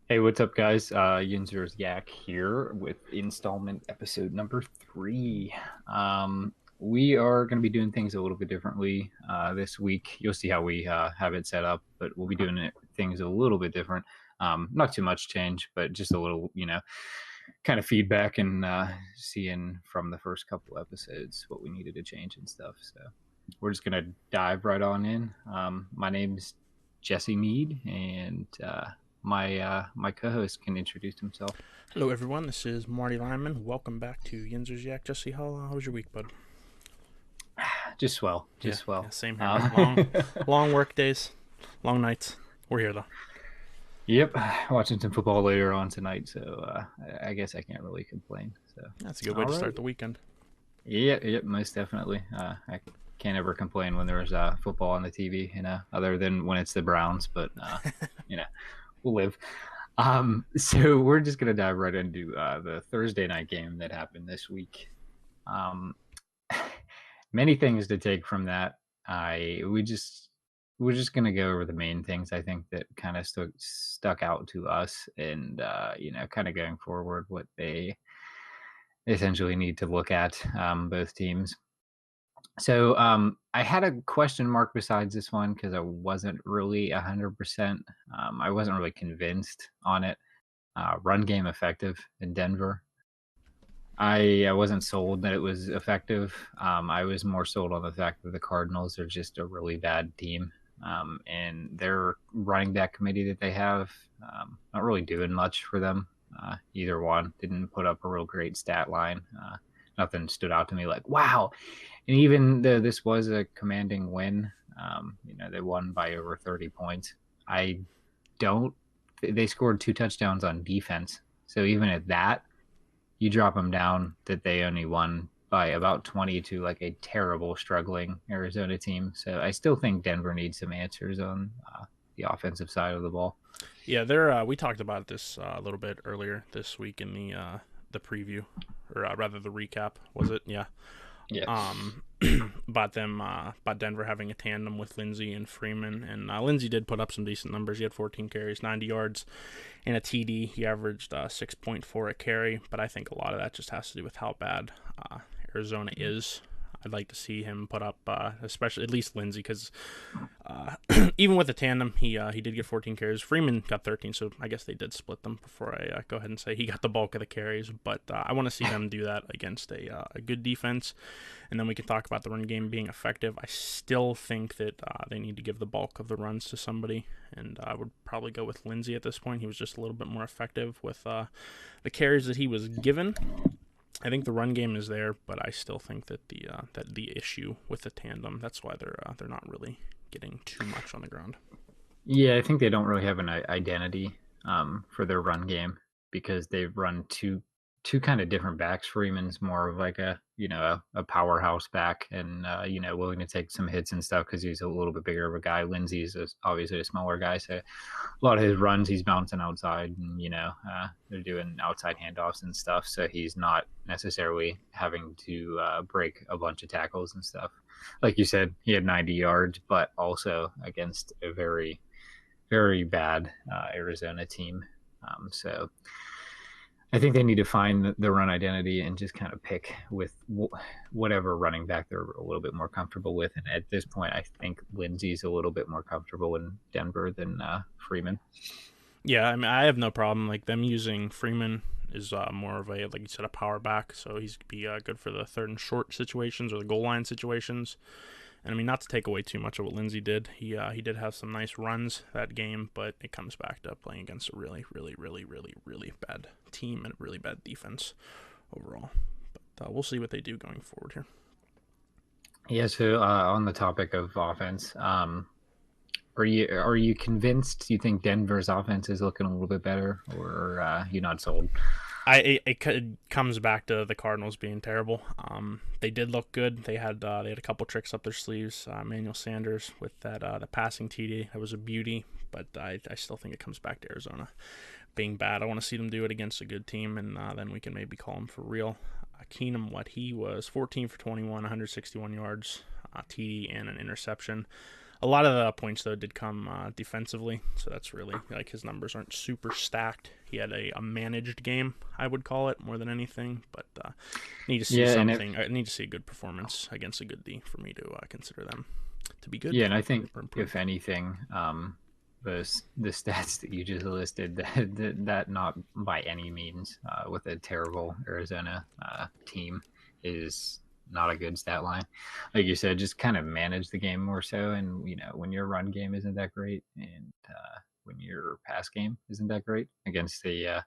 Hey, what's up, guys? Yinzers Yak here with installment episode number 3. We are going to be doing things a little bit differently this week. You'll see how we have it set up, but we'll be doing things a little bit different. Not too much change, but just a little, kind of feedback and seeing from the first couple episodes what we needed to change and stuff. So we're just going to dive right on in. My name's Jesse Mead, and my co-host can introduce himself. Hello, everyone. This is Marty Lyman. Welcome back to Yinzers Yak. Jesse, how was your week, bud? Just swell, Yeah, just swell. yeah, same here, man. Um, Long work days, long nights. We're here though. yep, watching some football later on tonight, so I guess I can't really complain. So, That's a good way all to right. start the weekend. Yep, most definitely. I can't ever complain when there's football on the TV, other than when it's the Browns, but you know, we'll live. So we're just gonna dive right into the Thursday night game that happened this week. Um, Many things to take from that. I we just we're just gonna go over the main things I think that kind of stuck out to us, and kind of going forward, what they essentially need to look at, both teams. So I had a question mark besides this one because I wasn't really 100%. I wasn't really convinced on it. Run game effective in Denver. I wasn't sold that it was effective. I was more sold on the fact that the Cardinals are just a really bad team, and their running back committee that they have, not really doing much for them. Either one didn't put up a real great stat line. Nothing stood out to me like wow. And even though this was a commanding win, they won by over 30 points. I don't. They scored 2 touchdowns on defense, so even at that, you drop them down that they only won by about 20 to like a terrible struggling Arizona team. So I still think Denver needs some answers on the offensive side of the ball. Yeah, there. We talked about this a little bit earlier this week in the preview, or rather the recap. Was it? Yeah. Yeah. Um, about Denver having a tandem with Lindsey and Freeman, and Lindsey did put up some decent numbers. He had 14 carries, 90 yards, and a TD. He averaged 6.4 a carry, but I think a lot of that just has to do with how bad Arizona is. I'd like to see him put up, especially at least Lindsey, because even with the tandem, he did get 14 carries. Freeman got 13, so I guess they did split them. Before I go ahead and say he got the bulk of the carries, but I want to see them do that against a good defense, and then we can talk about the run game being effective. I still think that they need to give the bulk of the runs to somebody, and I would probably go with Lindsey at this point. He was just a little bit more effective with the carries that he was given. I think the run game is there, but I still think that the issue with the tandem, that's why they're not really getting too much on the ground. Yeah, I think they don't really have an identity for their run game because they've run two kind of different backs. Freeman's more of like a powerhouse back, and willing to take some hits and stuff because he's a little bit bigger of a guy. Lindsey's obviously a smaller guy, so a lot of his runs he's bouncing outside, and they're doing outside handoffs and stuff. So he's not necessarily having to break a bunch of tackles and stuff. Like you said, he had 90 yards, but also against a very very bad Arizona team. So I think they need to find the run identity and just kind of pick with whatever running back they're a little bit more comfortable with. And at this point, I think Lindsey's a little bit more comfortable in Denver than Freeman. Yeah, I mean, I have no problem like them using Freeman is more of a, like you said, a power back, so he's be good for the third and short situations or the goal line situations. And I mean, not to take away too much of what Lindsey did, he did have some nice runs that game, but it comes back to playing against a really, really, really, really, really bad team and a really bad defense overall. But we'll see what they do going forward here. Yeah. So on the topic of offense, are you convinced? You think Denver's offense is looking a little bit better, or you not sold? It comes back to the Cardinals being terrible. They did look good. They had a couple tricks up their sleeves. Emmanuel Sanders with that the passing TD, that was a beauty. But I still think it comes back to Arizona being bad. I want to see them do it against a good team, and then we can maybe call them for real. Keenum, what he was, 14 for 21, 161 yards, TD, and an interception. A lot of the points though did come defensively, so that's really like his numbers aren't super stacked. He had a managed game, I would call it, more than anything. But need to see Yeah, and something. I need to see a good performance against a good D for me to consider them to be good. yeah, and I think Or improved. if anything, the stats that you just listed, that not by any means with a terrible Arizona team is not a good stat line. Like you said, just kind of manage the game more so, and when your run game isn't that great, and when your pass game isn't that great against the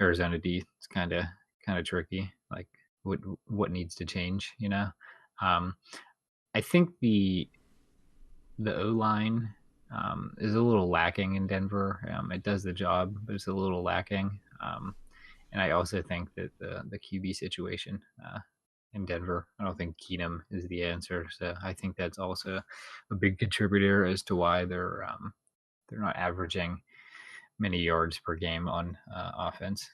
Arizona D, it's kind of tricky. Like what needs to change. Um, I think the O line is a little lacking in Denver. It does the job, but it's a little lacking. And I also think that the QB situation in Denver, I don't think Keenum is the answer. So I think that's also a big contributor as to why they're not averaging many yards per game on offense.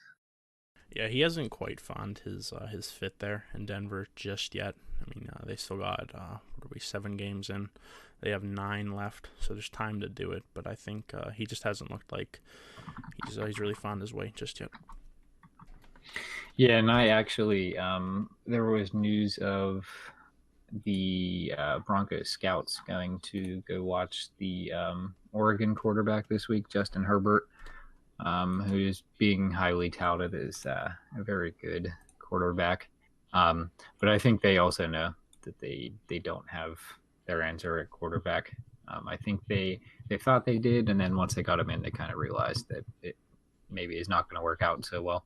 Yeah, he hasn't quite found his fit there in Denver just yet. I mean, they still got what are we 7 games in? They have 9 left, so there's time to do it. But I think he just hasn't looked like he's really found his way just yet. Yeah, and I actually there was news of the Broncos scouts going to go watch the Oregon quarterback this week, Justin Herbert, who is being highly touted as a very good quarterback. But I think they also know that they don't have their answer at quarterback. I think they thought they did, and then once they got him in, they kind of realized that it maybe is not going to work out so well.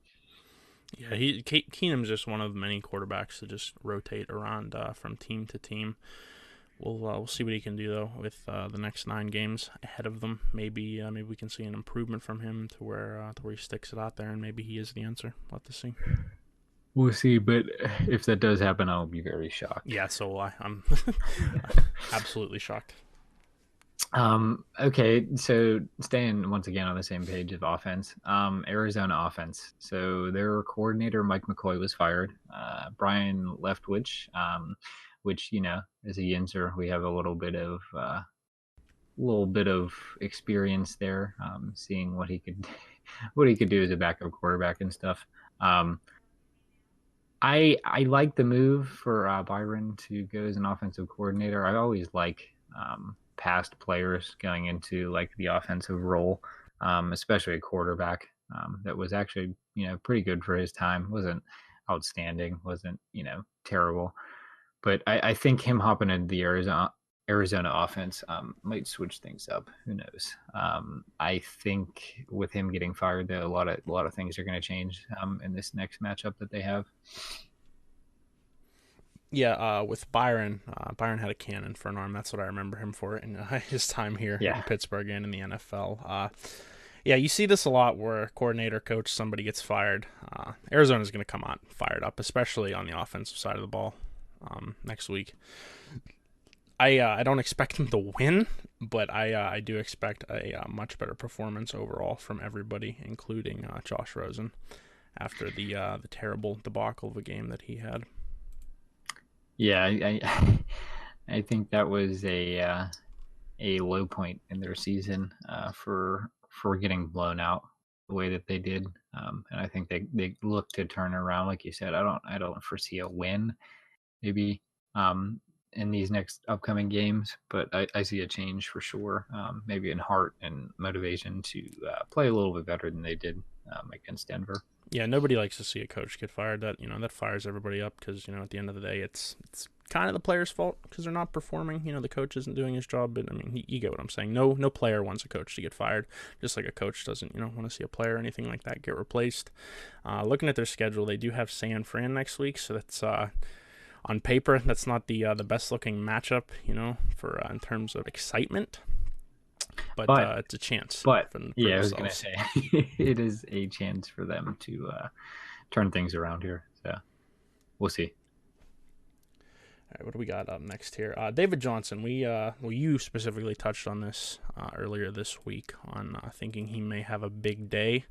Yeah, Keenum's just one of many quarterbacks that just rotate around from team to team. We'll see what he can do though with the next 9 games ahead of them. Maybe we can see an improvement from him to where he sticks it out there, and maybe he is the answer. We'll have to see. We'll see, but if that does happen, I'll be very shocked. Yeah, so will I. I'm absolutely shocked. Okay, so staying once again on the same page of offense, Arizona offense. So their coordinator Mike McCoy was fired. Brian Leftwich, which as a Yinzer, we have a little bit of experience there, seeing what he could what he could do as a backup quarterback and stuff. Um, I like the move for Byron to go as an offensive coordinator. I always like past players going into like the offensive role, especially a quarterback that was actually pretty good for his time. Wasn't outstanding, wasn't terrible, but I think him hopping into the Arizona offense might switch things up. Who knows? I think with him getting fired, though, a lot of things are going to change in this next matchup that they have. Yeah, with Byron, Byron had a cannon for an arm. That's what I remember him for in his time here Yeah, in Pittsburgh and in the NFL. Yeah, you see this a lot where a coordinator, coach, somebody gets fired. Arizona's going to come out fired up, especially on the offensive side of the ball next week. I don't expect them to win, but I do expect a much better performance overall from everybody, including Josh Rosen, after the terrible debacle of a game that he had. yeah. I think that was a low point in their season for getting blown out the way that they did, and I think they look to turn around. Like you said, I don't foresee a win, maybe in these next upcoming games, but I see a change for sure. Maybe in heart and motivation to play a little bit better than they did against Denver. Yeah, nobody likes to see a coach get fired. That fires everybody up because at the end of the day, it's kind of the player's fault because they're not performing. The coach isn't doing his job. But I mean, you get what I'm saying. No player wants a coach to get fired. Just like a coach doesn't want to see a player or anything like that get replaced. Looking at their schedule, they do have San Fran next week, so that's on paper that's not the best looking matchup. For in terms of excitement. But it's a chance for yeah, I was gonna themselves. say it is a chance for them to turn things around here. So we'll see. All right, what do we got up next here? David Johnson. You specifically touched on this earlier this week on thinking he may have a big day.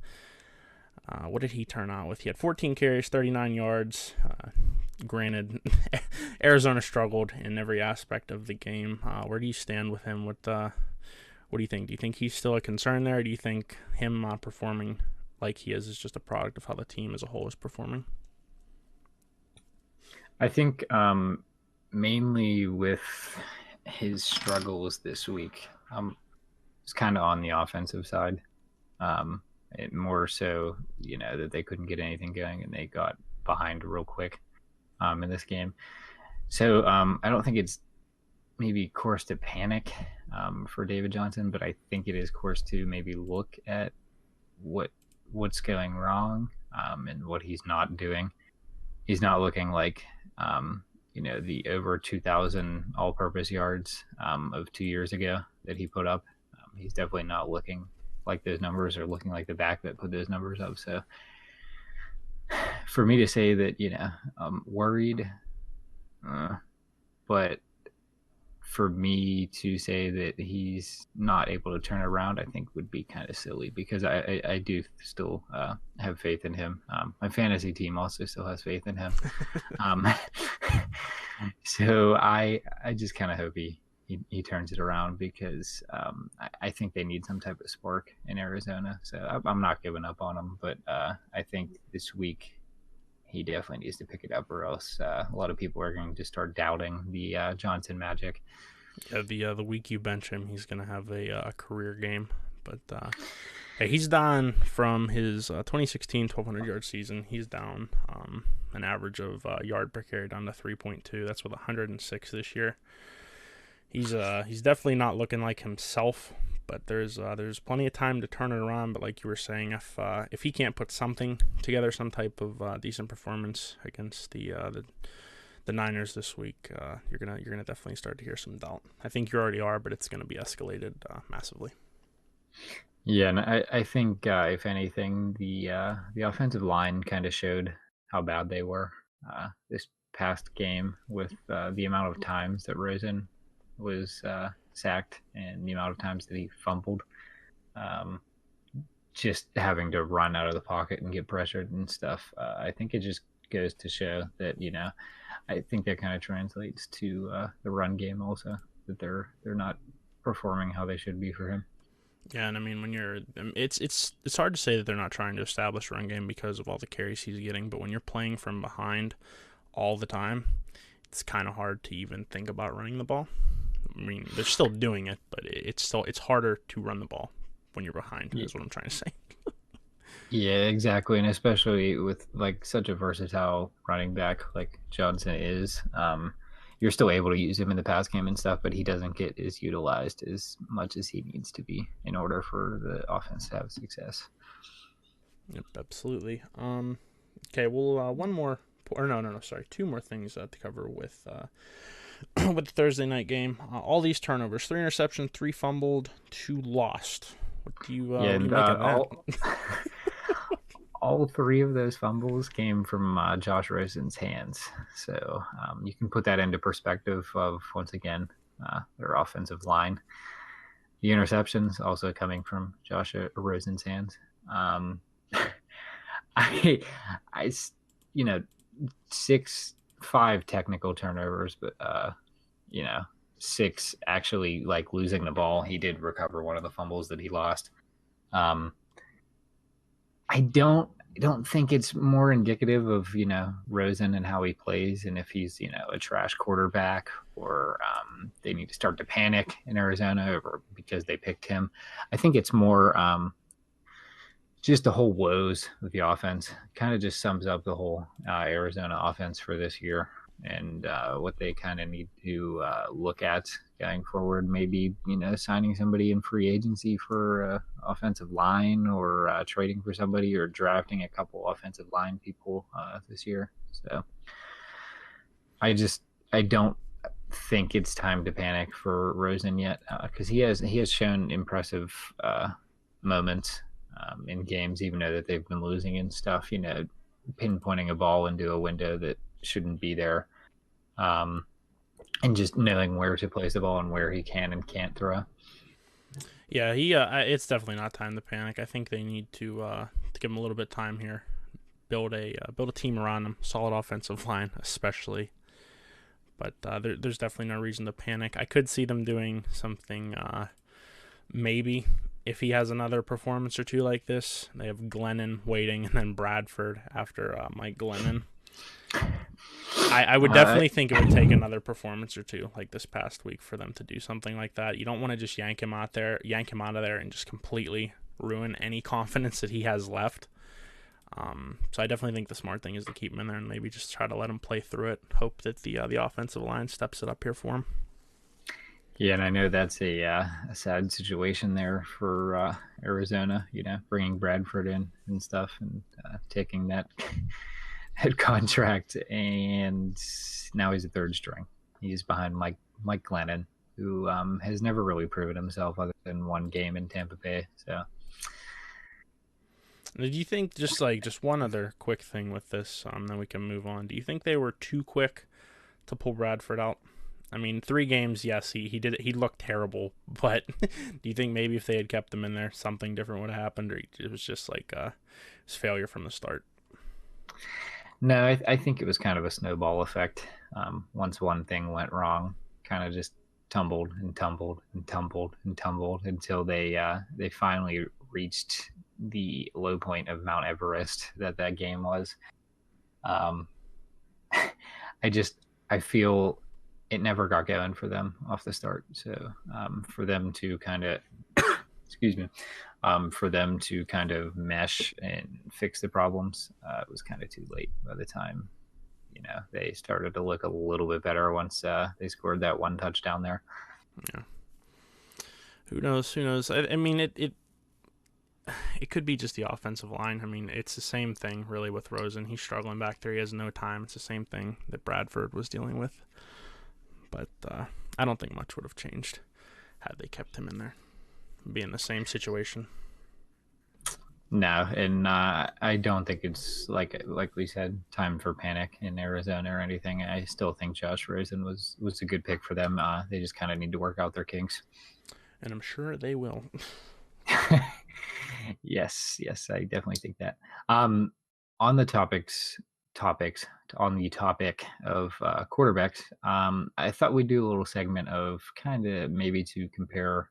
What did he turn out with? He had 14 carries, 39 yards. Granted, Arizona struggled in every aspect of the game. Where do you stand with him? What do you think? Do you think he's still a concern there? Or do you think him performing like he is just a product of how the team as a whole is performing? I think mainly with his struggles this week, it's kind of on the offensive side. Um, it more so, that they couldn't get anything going and they got behind real quick in this game. So I don't think it's maybe course to panic for David Johnson, but I think it is course to maybe look at what what's going wrong and what he's not doing. He's not looking like the over 2,000 all-purpose yards of 2 years ago that he put up. He's definitely not looking like those numbers or looking like the back that put those numbers up. So for me to say that, I'm worried, uh, but for me to say that he's not able to turn around, I think would be kind of silly because I do still have faith in him. My fantasy team also still has faith in him. Um, so I just kind of hope he turns it around because I think they need some type of spark in Arizona. So I'm not giving up on him, but I think this week he definitely needs to pick it up, or else a lot of people are going to start doubting the Johnson magic. Yeah, the week you bench him, he's gonna have a career game. But yeah, he's down from his 2016 1,200 yard season. He's down an average of yard per carry down to 3.2. That's with 106 this year. He's definitely not looking like himself. But there's plenty of time to turn it around. But like you were saying, if he can't put something together, some type of decent performance against the Niners this week, you're gonna definitely start to hear some doubt. I think you already are, but it's gonna be escalated massively. Yeah, and I think if anything, the offensive line kind of showed how bad they were this past game with the amount of times that Rosen was sacked and the amount of times that he fumbled. Um, just having to run out of the pocket and get pressured and stuff. I think it just goes to show that I think that kind of translates to the run game also, that they're not performing how they should be for him. Yeah, and I mean when it's hard to say that they're not trying to establish a run game because of all the carries he's getting, but when you're playing from behind all the time, it's kind of hard to even think about running the ball. I mean, they're still doing it, but it's harder to run the ball when you're behind. Yeah, Is what I'm trying to say. yeah, exactly, and especially with like such a versatile running back like Johnson is. You're still able to use him in the pass game and stuff, but he doesn't get as utilized as much as he needs to be in order for the offense to have success. Yep, absolutely. Okay, well, one more, or no, sorry, two more things to cover with with the Thursday night game. All these turnovers: 3 interceptions, 3 fumbled, 2 lost. Yeah, What do you and make of that? all three of those fumbles came from Josh Rosen's hands. So you can put that into perspective of, once again, their offensive line. The interceptions also coming from Josh Rosen's hands. I, I, you know, 5 technical turnovers, but you know, 6 actually like losing the ball. He did recover one of the fumbles that he lost. Um, I don't think it's more indicative of Rosen and how he plays, and if he's a trash quarterback, or they need to start to panic in Arizona or because they picked him. I think it's more just the whole woes with the offense. Kind of just sums up the whole Arizona offense for this year, and what they kind of need to look at going forward. Maybe signing somebody in free agency for offensive line, or trading for somebody, or drafting a couple offensive line people this year. So I don't think it's time to panic for Rosen yet, because he has shown impressive moments in games, even though that they've been losing and stuff. Pinpointing a ball into a window that shouldn't be there, um, and just knowing where to place the ball and where he can and can't throw. Yeah, it's definitely not time to panic. I think they need to give him a little bit of time here. Build a team around him. Solid offensive line, especially. But there's definitely no reason to panic. I could see them doing something, maybe if he has another performance or two like this. They have Glennon waiting and then Bradford after Mike Glennon. I would Uh, definitely think it would take another performance or two like this past week for them to do something like that. You don't want to just yank him out of there and just completely ruin any confidence that he has left. So I definitely think the smart thing is to keep him in there and maybe just try to let him play through it. Hope that the offensive line steps it up here for him. yeah, and I know that's a sad situation there for Arizona. Bringing Bradford in and stuff, and taking that head contract, and now he's a third string. He's behind Mike Glennon, who has never really proven himself other than one game in Tampa Bay. So Do you think just one other quick thing with this, then we can move on. Do you think they were too quick to pull Bradford out? I mean, 3 games, yes, he did it. He looked terrible, but do you think maybe if they had kept him in there, something different would have happened, or it was just like his failure from the start? no, I think it was kind of a snowball effect. Once one thing went wrong, kind of just tumbled and tumbled and tumbled and tumbled until they finally reached the low point of Mount Everest that game was. Um, I just I feel it never got going for them off the start. So for them to kind of excuse me, for them to kind of mesh and fix the problems, it was kind of too late by the time they started to look a little bit better once they scored that one touchdown there. Yeah. Who knows? Who knows? I mean, it could be just the offensive line. I mean, it's the same thing really with Rosen. He's struggling back there. He has no time. It's the same thing that Bradford was dealing with. But I don't think much would have changed had they kept him in there. Be in the same situation. No, and I don't think it's like we said, time for panic in Arizona or anything. I still think Josh Rosen was a good pick for them. They just kind of need to work out their kinks. And I'm sure they will. Yes, I definitely think that. Um, on the topics on the topic of quarterbacks, I thought we'd do a little segment of kind of maybe to compare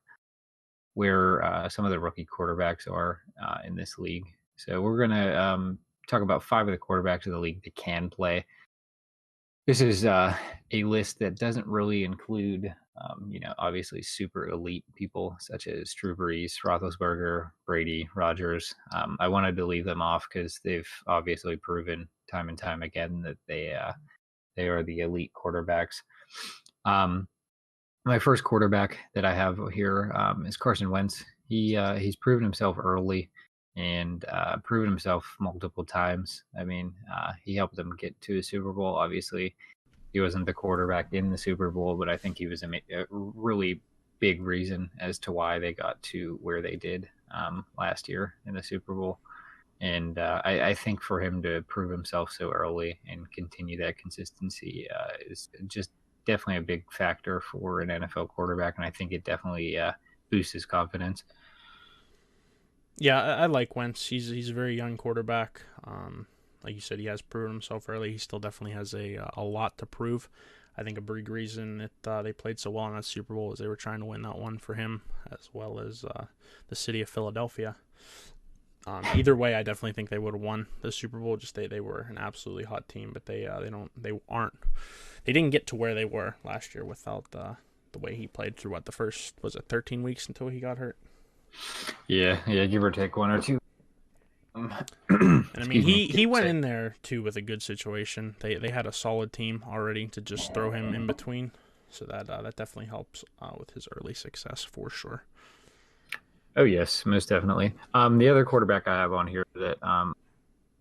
where some of the rookie quarterbacks are in this league. So we're gonna talk about 5 of the quarterbacks of the league that can play. This is a list that doesn't really include, obviously super elite people such as Drew Brees, Roethlisberger, Brady, Rogers. I wanted to leave them off because they've obviously proven time and time again that they are the elite quarterbacks. Um, my first quarterback that I have here is Carson Wentz. He's proven himself early and proven himself multiple times. I mean, he helped them get to a Super Bowl. Obviously, he wasn't the quarterback in the Super Bowl, but I think he was a really big reason as to why they got to where they did last year in the Super Bowl. And I think for him to prove himself so early and continue that consistency is just definitely a big factor for an NFL quarterback. And I think it definitely boosts his confidence. Yeah, I like Wentz. He's a very young quarterback. Like you said, he has proven himself early. He still definitely has a lot to prove. I think a big reason that they played so well in that Super Bowl is they were trying to win that one for him, as well as the city of Philadelphia. Either way, I definitely think they would have won the Super Bowl. Just they were an absolutely hot team, but they didn't get to where they were last year without the way he played through the first, was it 13 weeks until he got hurt. Yeah, give or take one or two. And I mean, Excuse me. he went in there too with a good situation. They had a solid team already to just throw him in between, so that definitely helps with his early success for sure. Oh yes, most definitely. The other quarterback I have on here that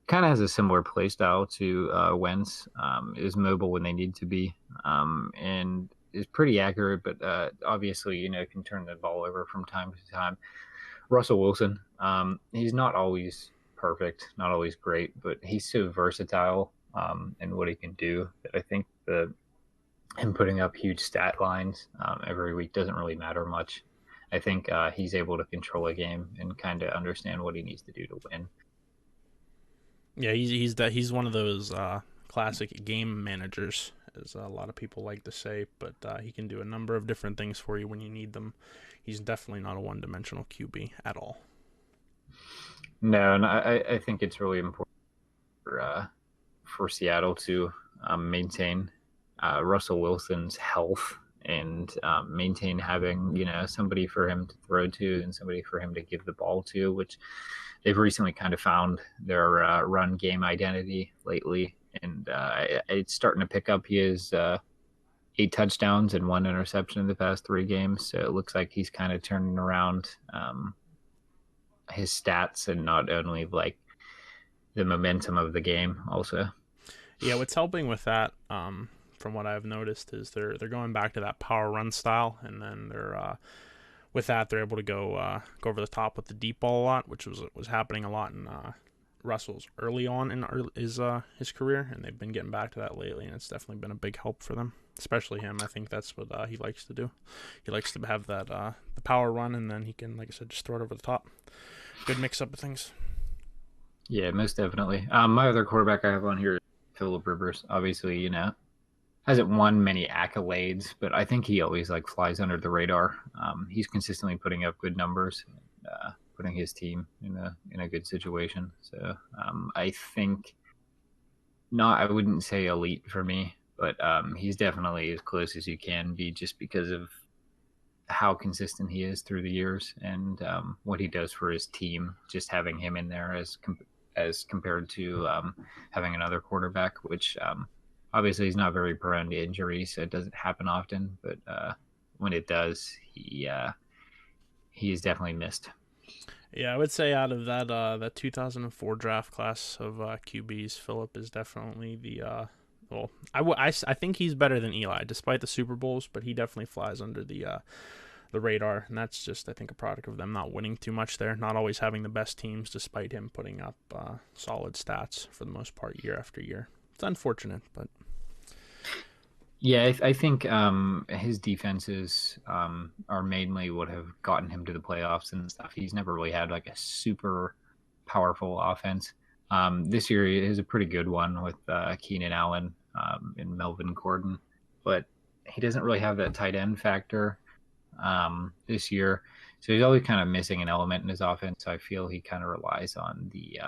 kind of has a similar play style to Wentz, is mobile when they need to be, and is pretty accurate, but obviously can turn the ball over from time to time. Russell Wilson, he's not always perfect, not always great, but he's so versatile in what he can do that I think the him putting up huge stat lines every week doesn't really matter much. I think he's able to control a game and kind of understand what he needs to do to win. Yeah, he's one of those classic game managers as a lot of people like to say, but he can do a number of different things for you when you need them. He's definitely not a one-dimensional QB at all. No, and I think it's really important for Seattle to maintain Russell Wilson's health and maintain having somebody for him to throw to and somebody for him to give the ball to, which they've recently kind of found their run game identity lately, and it's starting to pick up. He has 8 touchdowns and 1 interception in the past 3 games, so it looks like he's kind of turning around his stats and not only like the momentum of the game also. Yeah, what's helping with that, from what I've noticed, is they're going back to that power run style, and then they're with that they're able to go over the top with the deep ball a lot, which was happening a lot in Russell's early on in his career, and they've been getting back to that lately, and it's definitely been a big help for them, especially him. I think that's what he likes to do. He likes to have that the power run, and then he can, like I said, just throw it over the top. Good mix up of things. Yeah, most definitely. My other quarterback I have on here is Philip Rivers. Obviously, hasn't won many accolades, but I think he always like flies under the radar. He's consistently putting up good numbers, putting his team in a good situation. So I think not. I wouldn't say elite for me, but he's definitely as close as you can be, just because of how consistent he is through the years and what he does for his team. Just having him in there as compared to having another quarterback, which obviously he's not very prone to injury, so it doesn't happen often. But when it does, he is definitely missed. Yeah, I would say out of that 2004 draft class of QBs, Philip is definitely the well, I think he's better than Eli, despite the Super Bowls, but he definitely flies under the radar, and that's just, I think, a product of them not winning too much there, not always having the best teams, despite him putting up solid stats for the most part year after year. It's unfortunate, but Yeah, I think his defenses are mainly what have gotten him to the playoffs and stuff. He's never really had like a super powerful offense. This year he has a pretty good one with Keenan Allen and Melvin Gordon, but he doesn't really have that tight end factor this year. So he's always kind of missing an element in his offense. So I feel he kind of relies on the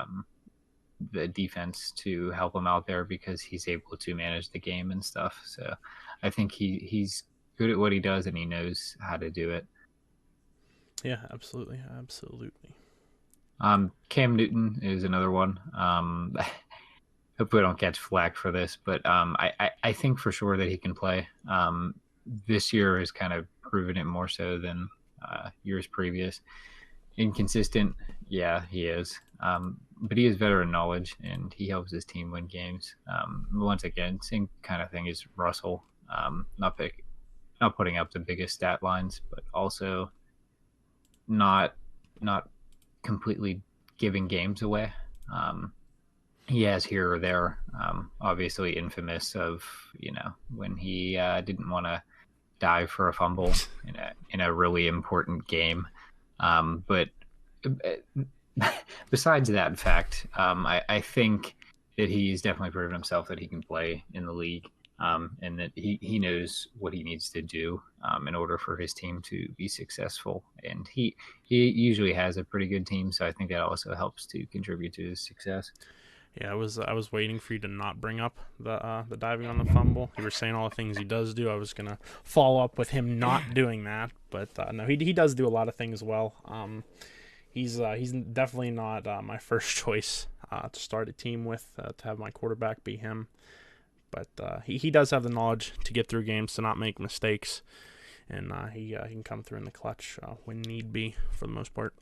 defense to help him out there because he's able to manage the game and stuff. So I think he's good at what he does and he knows how to do it. yeah, absolutely, absolutely. Cam Newton is another one. Hopefully I don't catch flack for this, but I think for sure that he can play. This year has kind of proven it more so than years previous. Inconsistent, yeah, he is. But he has veteran knowledge and he helps his team win games. Once again, same kind of thing as Russell. Not putting up the biggest stat lines, but also not not completely giving games away. He has here or there, obviously infamous of when he didn't want to dive for a fumble in a really important game. But besides that fact, I think that he's definitely proven himself that he can play in the league, and that he knows what he needs to do in order for his team to be successful. And he usually has a pretty good team, so I think that also helps to contribute to his success. Yeah, I was waiting for you to not bring up the diving on the fumble. You were saying all the things he does do. I was gonna follow up with him not doing that, but no, he does do a lot of things well. He's definitely not my first choice to start a team with, to have my quarterback be him. But he does have the knowledge to get through games, to not make mistakes, and he can come through in the clutch when need be for the most part.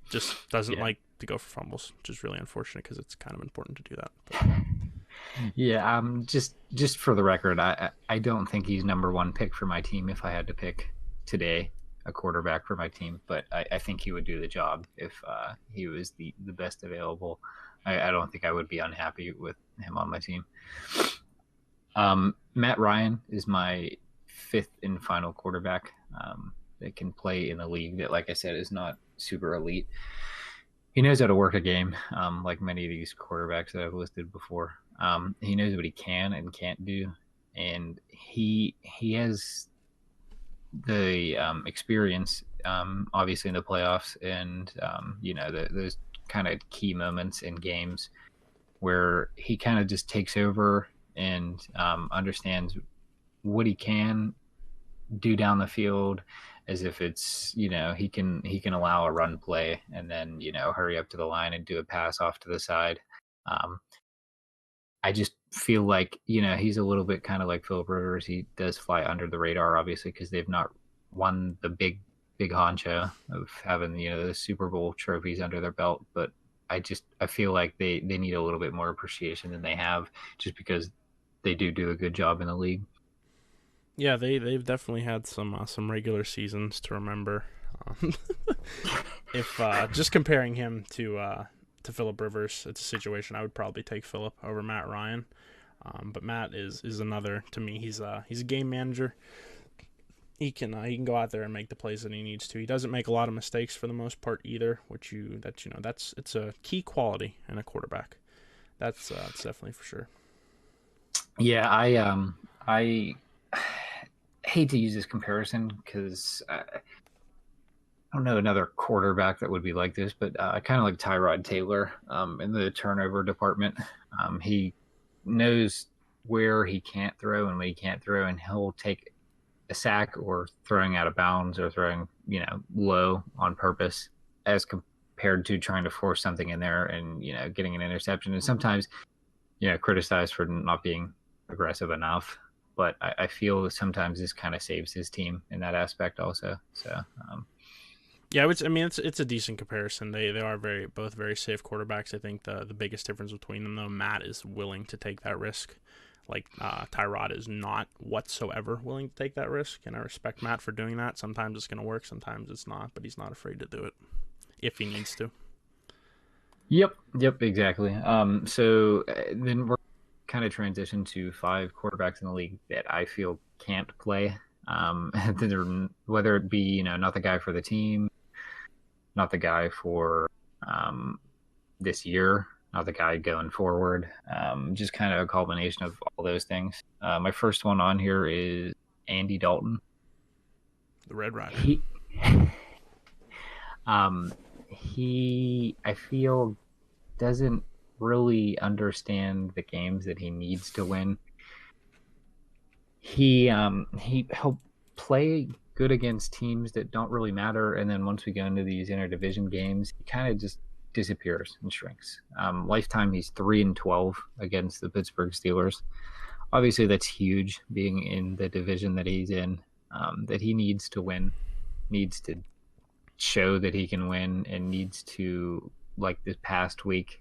Just doesn't Yeah. like to go for fumbles, which is really unfortunate because it's kind of important to do that. But Yeah, just for the record, I don't think he's number one pick for my team if I had to pick today a quarterback for my team, but I think he would do the job if he was the best available. I don't think I would be unhappy with him on my team. Matt Ryan is my fifth and final quarterback that can play in a league that, like I said, is not super elite. He knows how to work a game, like many of these quarterbacks that I've listed before. He knows what he can and can't do. and he has the experience, obviously in the playoffs, and those kind of key moments in games where he kind of just takes over and understands what he can do down the field, as if it's he can allow a run play and then hurry up to the line and do a pass off to the side. Um, I just feel like he's a little bit kind of like Philip Rivers. He does fly under the radar, obviously, because they've not won the big honcho of having the Super Bowl trophies under their belt. But I feel like they need a little bit more appreciation than they have, just because they do a good job in the league. Yeah, they've definitely had some regular seasons to remember. Um, if just comparing him to Philip Rivers, it's a situation I would probably take Philip over Matt Ryan. But Matt is another to me. He's a game manager. He can go out there and make the plays that he needs to. He doesn't make a lot of mistakes for the most part either, that's it's a key quality in a quarterback. That's definitely for sure. Yeah, I hate to use this comparison because I don't know another quarterback that would be like this, but I kind of like Tyrod Taylor in the turnover department. He knows where he can't throw and when he can't throw, and he'll take a sack or throwing out of bounds or throwing low on purpose, as compared to trying to force something in there and getting an interception. And sometimes criticized for not being aggressive enough. But I feel sometimes this kind of saves his team in that aspect also. So Yeah, I mean it's a decent comparison. They are both very safe quarterbacks. I think the biggest difference between them though, Matt is willing to take that risk. Like Tyrod is not whatsoever willing to take that risk, and I respect Matt for doing that. Sometimes it's going to work, sometimes it's not, but he's not afraid to do it if he needs to. yep, exactly. So then we're kind of transition to five quarterbacks in the league that I feel can't play. Whether it be not the guy for the team, not the guy for this year, not the guy going forward. Just kind of a culmination of all those things. My first one on here is Andy Dalton. The Red Rider. He, um, I feel, doesn't really understand the games that he needs to win. He'll play good against teams that don't really matter, and then once we go into these interdivision games, he kind of just disappears and shrinks. Lifetime, he's 3-12 against the Pittsburgh Steelers. Obviously, that's huge, being in the division that he's in. That he needs to win, needs to show that he can win, and needs to, like this past week,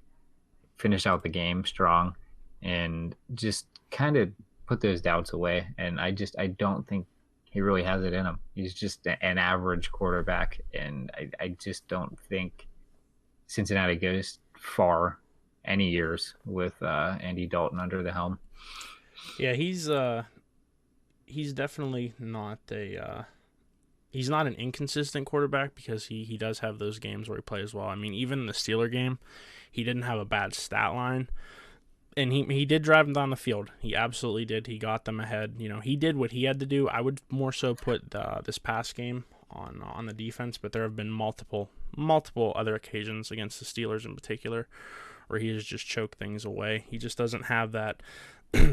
finish out the game strong and just kind of put those doubts away. And I don't think he really has it in him. He's just an average quarterback, and I just don't think Cincinnati goes far any years with Andy Dalton under the helm. Yeah, he's definitely not a he's not an inconsistent quarterback because he does have those games where he plays well. I mean, even in the Steeler game, he didn't have a bad stat line, and he did drive them down the field. He absolutely did. He got them ahead. He did what he had to do. I would more so put this past game on the defense, but there have been multiple other occasions against the Steelers in particular where he has just choked things away. He just doesn't have that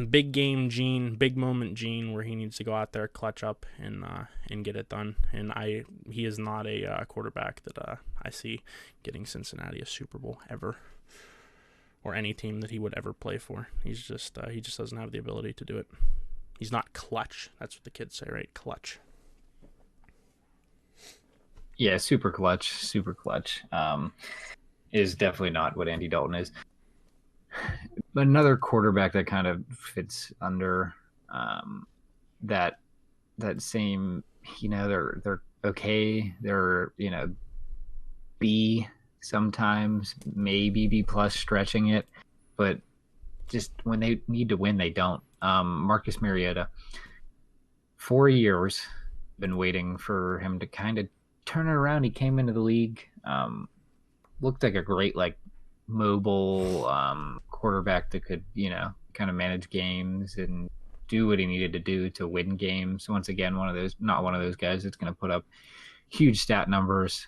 big game gene, big moment gene where he needs to go out there, clutch up, and get it done. And he is not a quarterback that I see getting Cincinnati a Super Bowl ever, or any team that he would ever play for. He just doesn't have the ability to do it. He's not clutch. That's what the kids say, right? Clutch. Yeah, super clutch, super clutch. Is definitely not what Andy Dalton is. Another quarterback that kind of fits under that same, they're okay. They're B sometimes, maybe B plus stretching it, but just when they need to win, they don't. Marcus Mariota, 4 years, been waiting for him to kind of turn it around. He came into the league, looked like a great mobile quarterback that could kind of manage games and do what he needed to do to win games. Once again, not one of those guys that's going to put up huge stat numbers.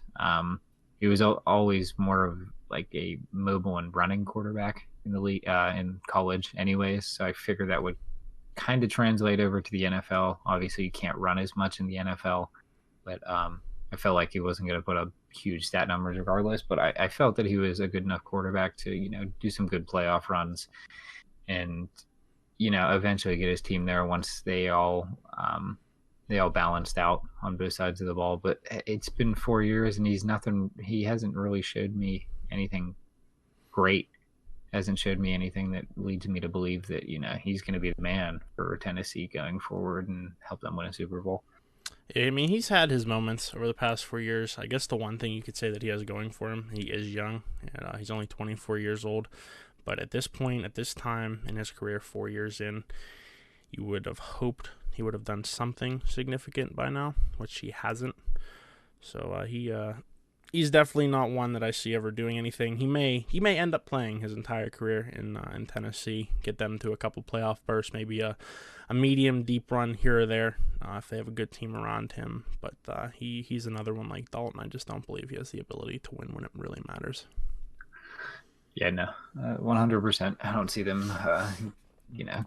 He was always more of like a mobile and running quarterback in the league, in college, anyways. So I figured that would kind of translate over to the NFL. Obviously, you can't run as much in the NFL, but I felt like he wasn't going to put up huge stat numbers regardless. But I felt that he was a good enough quarterback to do some good playoff runs and eventually get his team there once they all balanced out on both sides of the ball. But it's been 4 years and he hasn't really showed me anything great. Hasn't showed me anything that leads me to believe that, he's going to be the man for Tennessee going forward and help them win a Super Bowl. I mean, he's had his moments over the past 4 years. I guess the one thing you could say that he has going for him, he is young. And, he's only 24 years old. But at this point, at this time in his career, 4 years in, you would have hoped he would have done something significant by now, which he hasn't. So he's definitely not one that I see ever doing anything. He may end up playing his entire career in Tennessee, get them to a couple playoff bursts, maybe a medium deep run here or there if they have a good team around him. But he's another one like Dalton. I just don't believe he has the ability to win when it really matters. Yeah, no, 100%. I don't see them,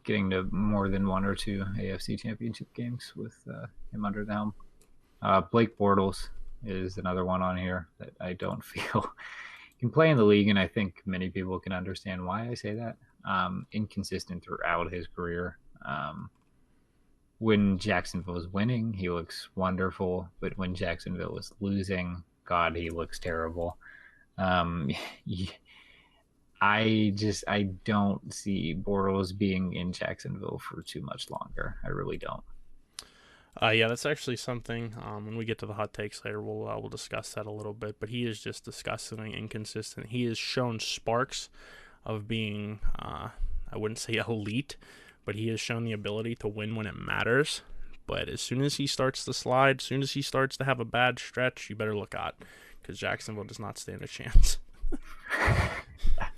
getting to more than one or two AFC Championship games with him under the helm. Blake Bortles is another one on here that I don't feel can play in the league, and I think many people can understand why I say that. Inconsistent throughout his career. When Jacksonville is winning, he looks wonderful, but when Jacksonville is losing, God, he looks terrible. Um, I don't see Bortles being in Jacksonville for too much longer. I really don't. Yeah, that's actually something. When we get to the hot takes later, we'll discuss that a little bit. But he is just disgustingly inconsistent. He has shown sparks of being, I wouldn't say elite, but he has shown the ability to win when it matters. But as soon as he starts to slide, as soon as he starts to have a bad stretch, you better look out, because Jacksonville does not stand a chance.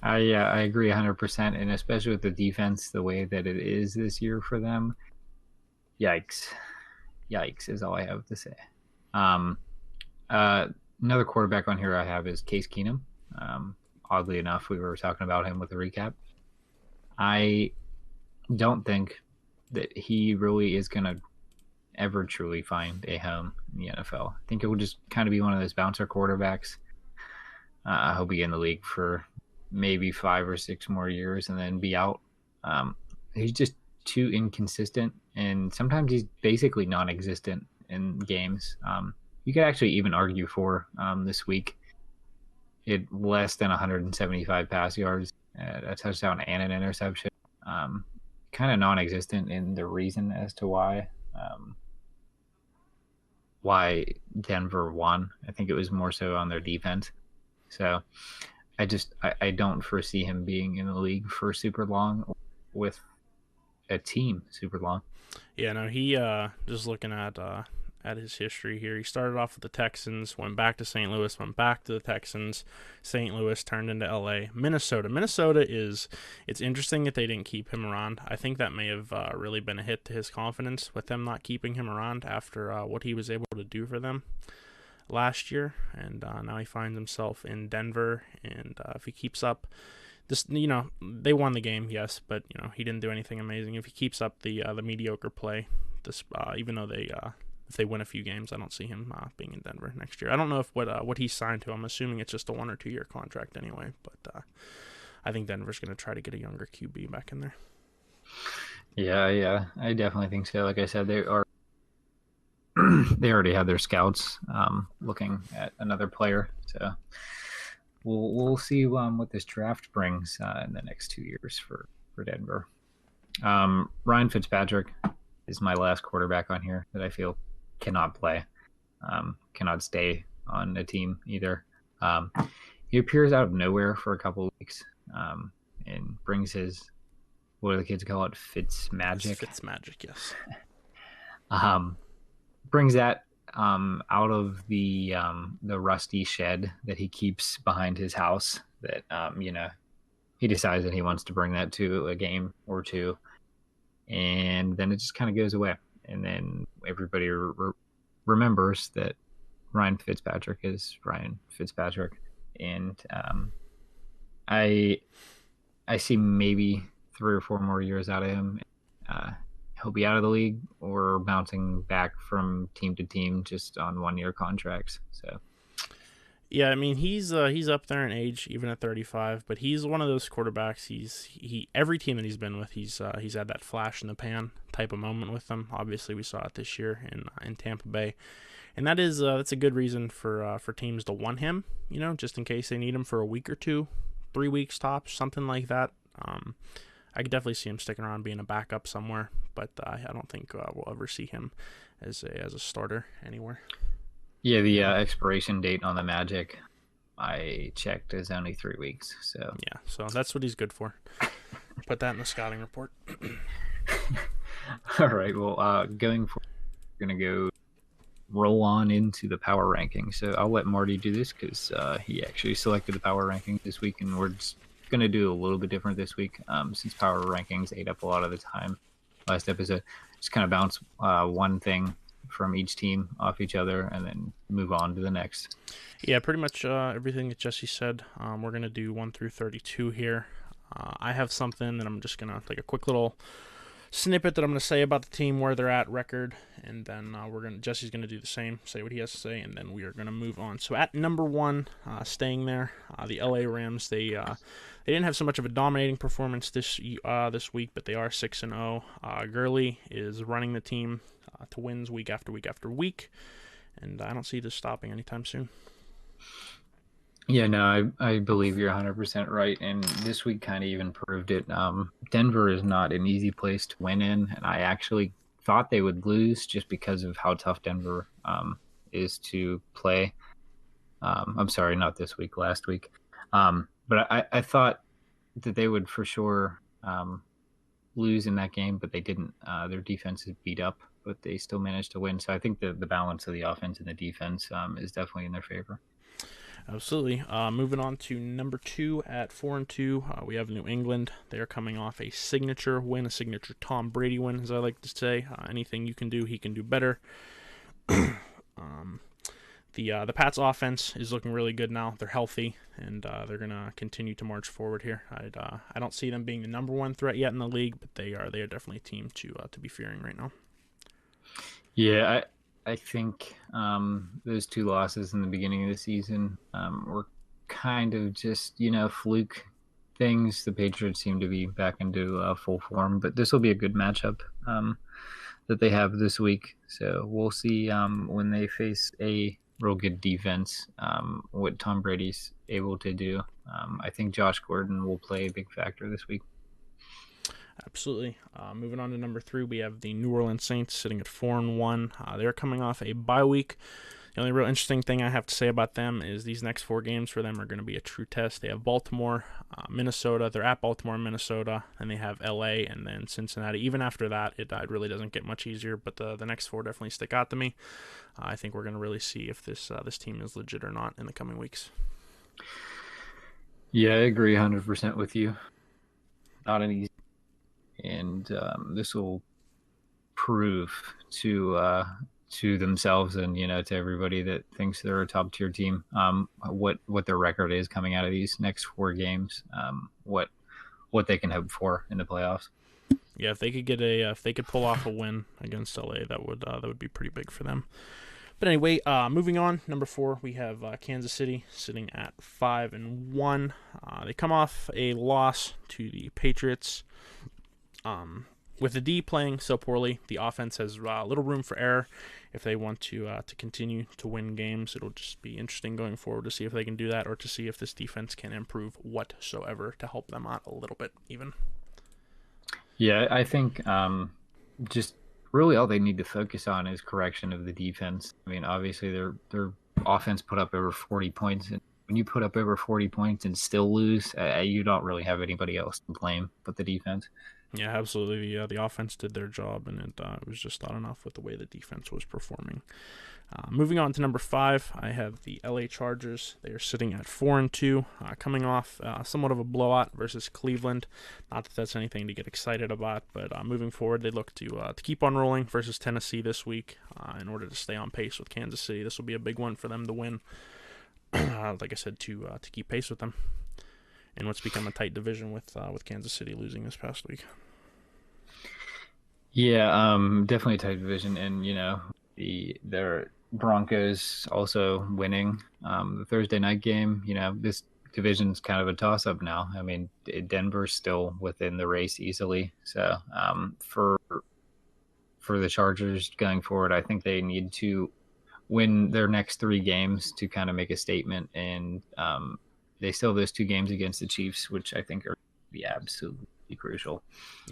I agree 100%, and especially with the defense the way that it is this year for them. Yikes. Yikes is all I have to say. Um, uh, Another quarterback on here I have is Case Keenum. Oddly enough, we were talking about him with the recap. I don't think that he really is going to ever truly find a home in the NFL. I think it will just kind of be one of those bouncer quarterbacks. He'll be in the league for maybe 5 or 6 more years and then be out. He's just too inconsistent, and sometimes he's basically non-existent in games. You could actually even argue for this week. He had less than 175 pass yards, a touchdown, and an interception. Kind of non-existent in the reason as to why Denver won. I think it was more so on their defense. So I don't foresee him being in the league for super long with a team super long. Yeah, no, he just looking at his history here. He started off with the Texans, went back to St. Louis, went back to the Texans. St. Louis turned into LA. Minnesota it's interesting that they didn't keep him around. I think that may have really been a hit to his confidence with them not keeping him around after what he was able to do for them last year. And now he finds himself in Denver, and if he keeps up this, they won the game, yes, but he didn't do anything amazing. If he keeps up the mediocre play, this even though if they win a few games, I don't see him being in Denver next year. I don't know if what he's signed to. I'm assuming it's just a 1 or 2 year contract anyway, but I think Denver's going to try to get a younger QB back in there. Yeah, I definitely think so. Like I said, they are they already have their scouts looking at another player, so we'll see what this draft brings in the next 2 years for Denver. Ryan Fitzpatrick is my last quarterback on here that I feel cannot play, cannot stay on a team either. He appears out of nowhere for a couple of weeks and brings his, what do the kids call it, Fitz magic? Fitz magic, yes. Brings that out of the rusty shed that he keeps behind his house. That he decides that he wants to bring that to a game or two. and then it just kind of goes away. And then everybody remembers that Ryan Fitzpatrick is Ryan Fitzpatrick, and I I see maybe 3 or 4 more years out of him. Uh, he'll be out of the league or bouncing back from team to team just on 1 year contracts. So Yeah, I mean he's up there in age, even at 35, but he's one of those quarterbacks. He every team that he's been with, he's had that flash in the pan type of moment with them. Obviously, we saw it this year in Tampa Bay, and that's a good reason for teams to want him. Just in case they need him for a week or two, 3 weeks tops, something like that. I could definitely see him sticking around being a backup somewhere, but I don't think we'll ever see him as a starter anywhere. yeah, the expiration date on the Magic I checked is only 3 weeks. So Yeah, so that's what he's good for. Put that in the scouting report. all right, well, going forward, we're gonna go roll on into the power rankings. So I'll let Marty do this because he actually selected the power rankings this week, and we're just going to do a little bit different this week since power rankings ate up a lot of the time last episode. Just kind of bounce one thing from each team off each other and then move on to the next. Yeah, pretty much everything that Jesse said. We're gonna do 1 through 32 here. I have something that I'm just gonna like a quick little snippet that I'm gonna say about the team, where they're at, record, and then Jesse's gonna do the same, say what he has to say, and then we are gonna move on. So at number one, staying there, the LA Rams. They didn't have so much of a dominating performance this week, but they are 6-0. Gurley is running the team to wins week after week after week, and I don't see this stopping anytime soon. Yeah, no, I believe you're 100% right. And this week kind of even proved it. Denver is not an easy place to win in. And I actually thought they would lose just because of how tough Denver is to play. I'm sorry, not this week, last week. But I thought that they would for sure lose in that game, but they didn't. Their defense is beat up, but they still managed to win. So I think the balance of the offense and the defense is definitely in their favor. Absolutely. Moving on to number two at 4-2, we have New England. They are coming off a signature win, a signature Tom Brady win, as I like to say. Anything you can do, he can do better. The Pats offense is looking really good now. They're healthy, and they're gonna continue to march forward here. I don't see them being the number one threat yet in the league, but they are definitely a team to be fearing right now. Yeah, I think those two losses in the beginning of the season were kind of just fluke things. The Patriots seem to be back into full form, but this will be a good matchup that they have this week. So we'll see when they face a real good defense what Tom Brady's able to do. I think Josh Gordon will play a big factor this week. Absolutely. Moving on to number three, we have the New Orleans Saints sitting at 4-1. They're coming off a bye week. The only real interesting thing I have to say about them is these next 4 games for them are going to be a true test. They have Baltimore, Minnesota. They're at Baltimore, Minnesota, and they have LA, and then Cincinnati. Even after that, it really doesn't get much easier. But the next 4 definitely stick out to me. I think we're going to really see if this team is legit or not in the coming weeks. Yeah, I agree 100% with you. Not an easy, and this will prove to themselves and to everybody that thinks they're a top tier team what their record is coming out of these next 4 games, what they can hope for in the playoffs. Yeah, if they could pull off a win against LA, that would be pretty big for them. But anyway, moving on, number 4, we have Kansas City sitting at 5-1. They come off a loss to the Patriots. With the D playing so poorly, the offense has little room for error. If they want to continue to win games, it'll just be interesting going forward to see if they can do that, or to see if this defense can improve whatsoever to help them out a little bit even. Yeah, I think just really all they need to focus on is correction of the defense. I mean, obviously their offense put up over 40 points, and when you put up over 40 points and still lose, you don't really have anybody else to blame but the defense. Yeah, absolutely. The offense did their job, and it was just not enough with the way the defense was performing. Moving on to number 5, I have the LA Chargers. They are sitting at 4-2, coming off somewhat of a blowout versus Cleveland. Not that that's anything to get excited about, but moving forward, they look to keep on rolling versus Tennessee this week in order to stay on pace with Kansas City. This will be a big one for them to win. Like I said, to keep pace with them in what's become a tight division with Kansas City losing this past week. Yeah, definitely a tight division, and their Broncos also winning the Thursday night game. This division's kind of a toss-up now. I mean, Denver's still within the race easily, so for the Chargers going forward, I think they need to win their next 3 games to kind of make a statement, and they still have those 2 games against the Chiefs, which I think are be absolutely crucial.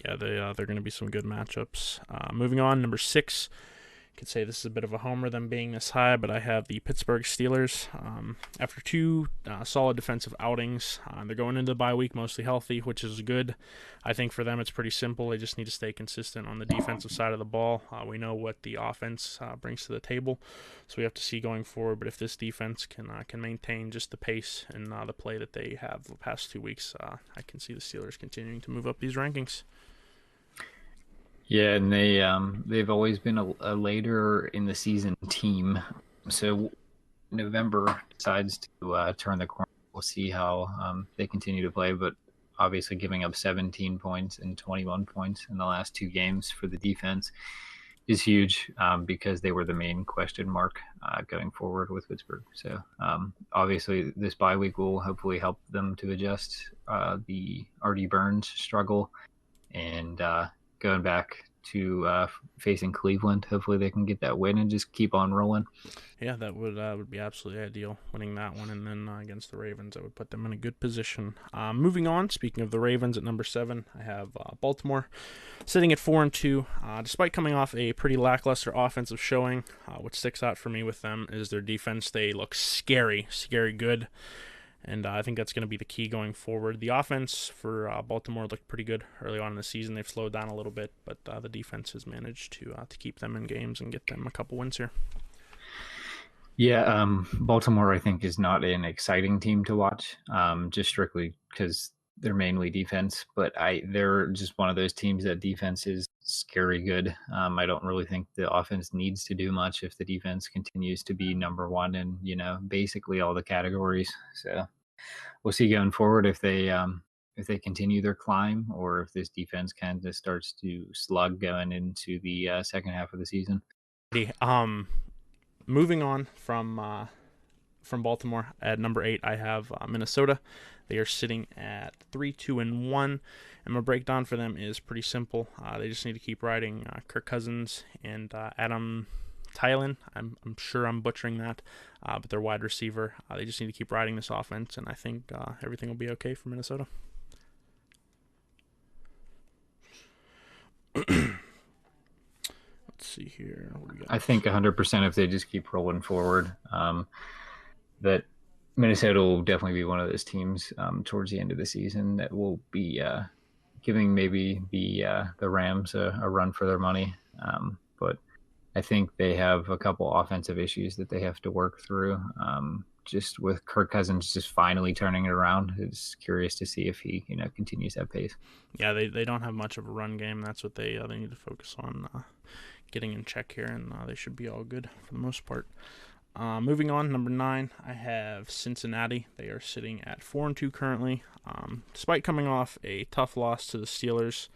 Yeah, they're going to be some good matchups. Moving on, number 6. Could say this is a bit of a homer, them being this high, but I have the Pittsburgh Steelers. After 2 solid defensive outings, they're going into the bye week mostly healthy, which is good. I think for them it's pretty simple. They just need to stay consistent on the defensive side of the ball. We know what the offense brings to the table, so we have to see going forward. But if this defense can maintain just the pace and the play that they have the past 2 weeks, I can see the Steelers continuing to move up these rankings. Yeah, and they've always been a later in the season team. So November decides to turn the corner. We'll see how they continue to play, but obviously giving up 17 points and 21 points in the last 2 games for the defense is huge because they were the main question mark going forward with Pittsburgh. So obviously this bye week will hopefully help them to adjust the RD Burns struggle and going back to facing Cleveland. Hopefully they can get that win and just keep on rolling. Yeah, that would be absolutely ideal, winning that one, and then against the Ravens, that would put them in a good position. Moving on, speaking of the Ravens, at number 7, I have Baltimore, sitting at 4-2. Despite coming off a pretty lackluster offensive showing, what sticks out for me with them is their defense. They look scary good. And I think that's going to be the key going forward. The offense for Baltimore looked pretty good early on in the season. They've slowed down a little bit, but the defense has managed to keep them in games and get them a couple wins here. Yeah, Baltimore, I think, is not an exciting team to watch, just strictly because they're mainly defense. But they're just one of those teams that defense is scary good. I don't really think the offense needs to do much if the defense continues to be number one in basically all the categories. So we'll see going forward if they continue their climb or if this defense kind of starts to slug going into the second half of the season. Um, Moving on from Baltimore at number 8, I have Minnesota. They are sitting at 3-2-1, and my breakdown for them is pretty simple. They just need to keep riding Kirk Cousins and Adam Thielen. I'm sure I'm butchering that, but their wide receiver. They just need to keep riding this offense, and I think everything will be okay for Minnesota. Let's see here. What do we got? I think 100% if they just keep rolling forward, that Minnesota will definitely be one of those teams towards the end of the season that will be giving maybe the Rams a run for their money. But I think they have a couple offensive issues that they have to work through. Just with Kirk Cousins just finally turning it around, it's curious to see if he continues that pace. Yeah, they don't have much of a run game. That's what they need to focus on getting in check here, and they should be all good for the most part. Moving on, number 9, I have Cincinnati. They are sitting at 4-2 currently. Despite coming off a tough loss to the Steelers,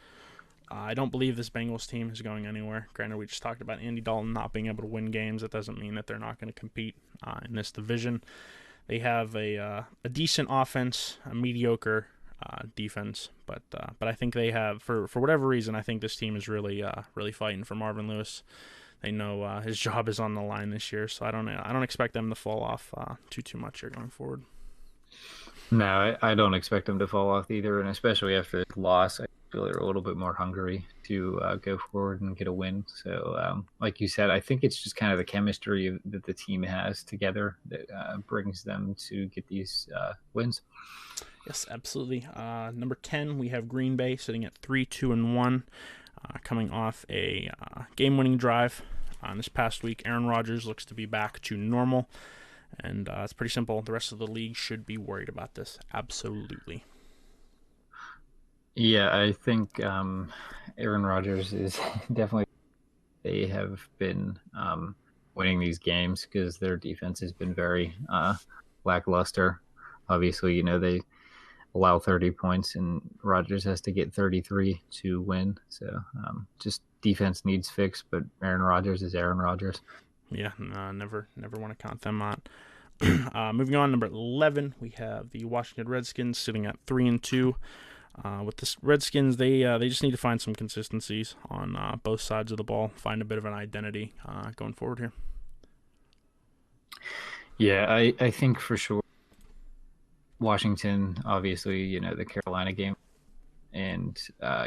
I don't believe this Bengals team is going anywhere. Granted, we just talked about Andy Dalton not being able to win games. That doesn't mean that they're not going to compete in this division. They have a decent offense, a mediocre defense, but I think they have, for whatever reason, I think this team is really fighting for Marvin Lewis. They know his job is on the line this year, so I don't expect them to fall off too much here going forward. No, I don't expect them to fall off either, and especially after this loss, I feel they're a little bit more hungry to go forward and get a win. So, like you said, I think it's just kind of the chemistry that the team has together that brings them to get these wins. Yes, absolutely. Number 10, we have Green Bay sitting at 3-2-1, coming off a game-winning drive. This past week, Aaron Rodgers looks to be back to normal, and it's pretty simple. The rest of the league should be worried about this. Absolutely. Yeah, I think Aaron Rodgers is definitely. They have been winning these games because their defense has been very lackluster. Obviously, they allow 30 points, and Rodgers has to get 33 to win. So just defense needs fixed, but Aaron Rodgers is Aaron Rodgers. Yeah, never want to count them out. Moving on, number 11, we have the Washington Redskins sitting at 3-2. With the Redskins, they just need to find some consistencies on both sides of the ball, find a bit of an identity going forward here. Yeah, I think for sure Washington, obviously, the Carolina game, and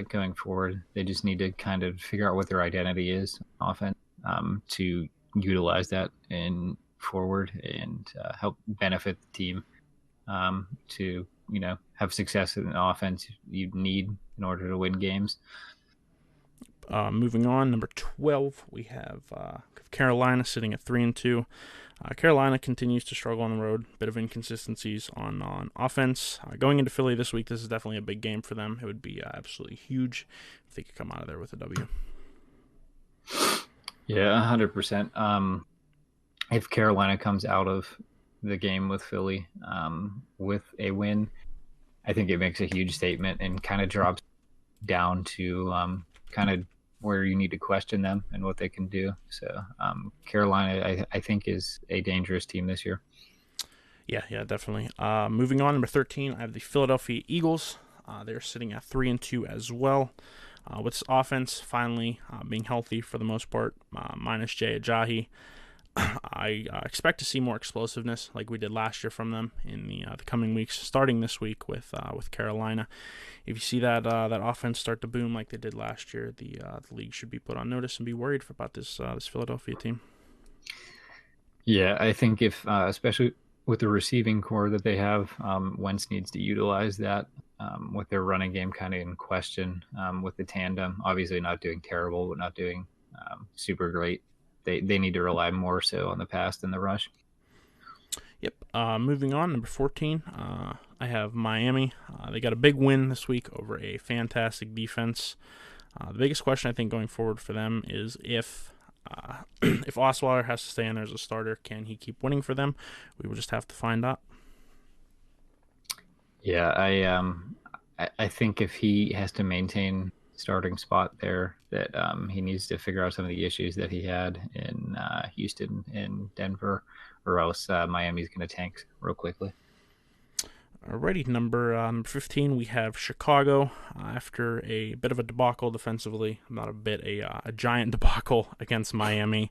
going forward, they just need to kind of figure out what their identity is offense to utilize that in forward and help benefit the team to have success in the offense you need in order to win games. Moving on, number 12, we have Carolina sitting at 3-2. Carolina continues to struggle on the road. Bit of inconsistencies on offense. Going into Philly this week, this is definitely a big game for them. It would be absolutely huge if they could come out of there with a W. Yeah, 100%. If Carolina comes out of the game with Philly with a win, I think it makes a huge statement and kind of drops down to kind of where you need to question them and what they can do. So Carolina, I think, is a dangerous team this year. Yeah, definitely. Moving on, number 13, I have the Philadelphia Eagles. They're sitting at 3-2 as well. With this offense finally being healthy for the most part, minus Jay Ajayi, I expect to see more explosiveness like we did last year from them in the coming weeks, starting this week with Carolina. If you see that offense start to boom like they did last year, the league should be put on notice and be worried about this Philadelphia team. Yeah, I think if especially with the receiving core that they have, Wentz needs to utilize that with their running game kind of in question. With the tandem, obviously not doing terrible, but not doing super great. They need to rely more so on the pass than the rush. Yep. Moving on, number 14, I have Miami. They got a big win this week over a fantastic defense. The biggest question I think going forward for them is if if Osweiler has to stay in there as a starter, can he keep winning for them? We will just have to find out. Yeah, I think if he has to maintain starting spot there, that he needs to figure out some of the issues that he had in Houston and Denver, or else Miami's going to tank real quickly. Alrighty, number 15, we have Chicago. After a bit of a debacle defensively, not a bit, a giant debacle against Miami.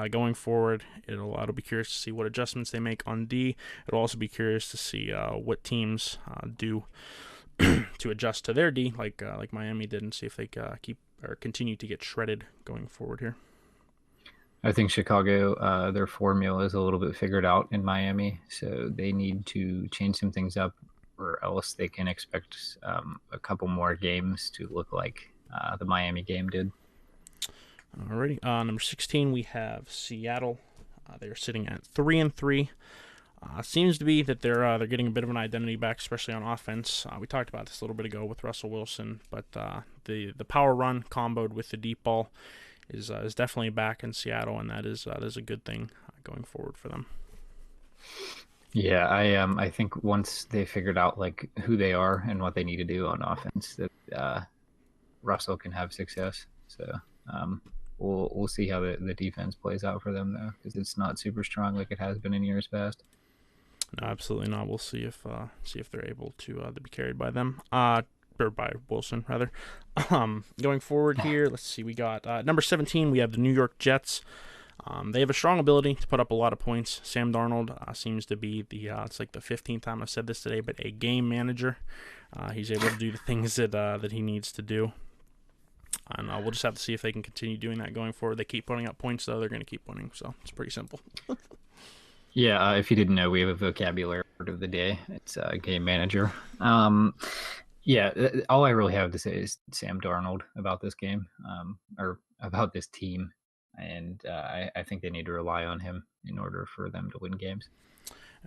Going forward, it'll be curious to see what adjustments they make on D. It'll also be curious to see what teams do to adjust to their D, like Miami did, and see if they keep or continue to get shredded going forward here. I think Chicago, their formula is a little bit figured out in Miami, so they need to change some things up, or else they can expect a couple more games to look like the Miami game did. Alrighty, number 16, we have Seattle. They're sitting at 3-3. Seems to be that they're getting a bit of an identity back, especially on offense. We talked about this a little bit ago with Russell Wilson, but the power run comboed with the deep ball is definitely back in Seattle, and that is a good thing going forward for them. Yeah, I think once they figured out like who they are and what they need to do on offense, that Russell can have success. So we'll see how the defense plays out for them though, because it's not super strong like it has been in years past. No, absolutely not. We'll see if they're able to be carried by them. Or by Wilson, rather. Going forward here, let's see. We got number 17. We have the New York Jets. They have a strong ability to put up a lot of points. Sam Darnold seems to be it's like the 15th time I've said this today, but a game manager. He's able to do the things that he needs to do. And we'll just have to see if they can continue doing that going forward. They keep putting up points, though. They're going to keep winning, so it's pretty simple. Yeah, if you didn't know, we have a vocabulary word of the day. It's game manager. Yeah, all I really have to say is Sam Darnold about this game, or about this team, and I think they need to rely on him in order for them to win games.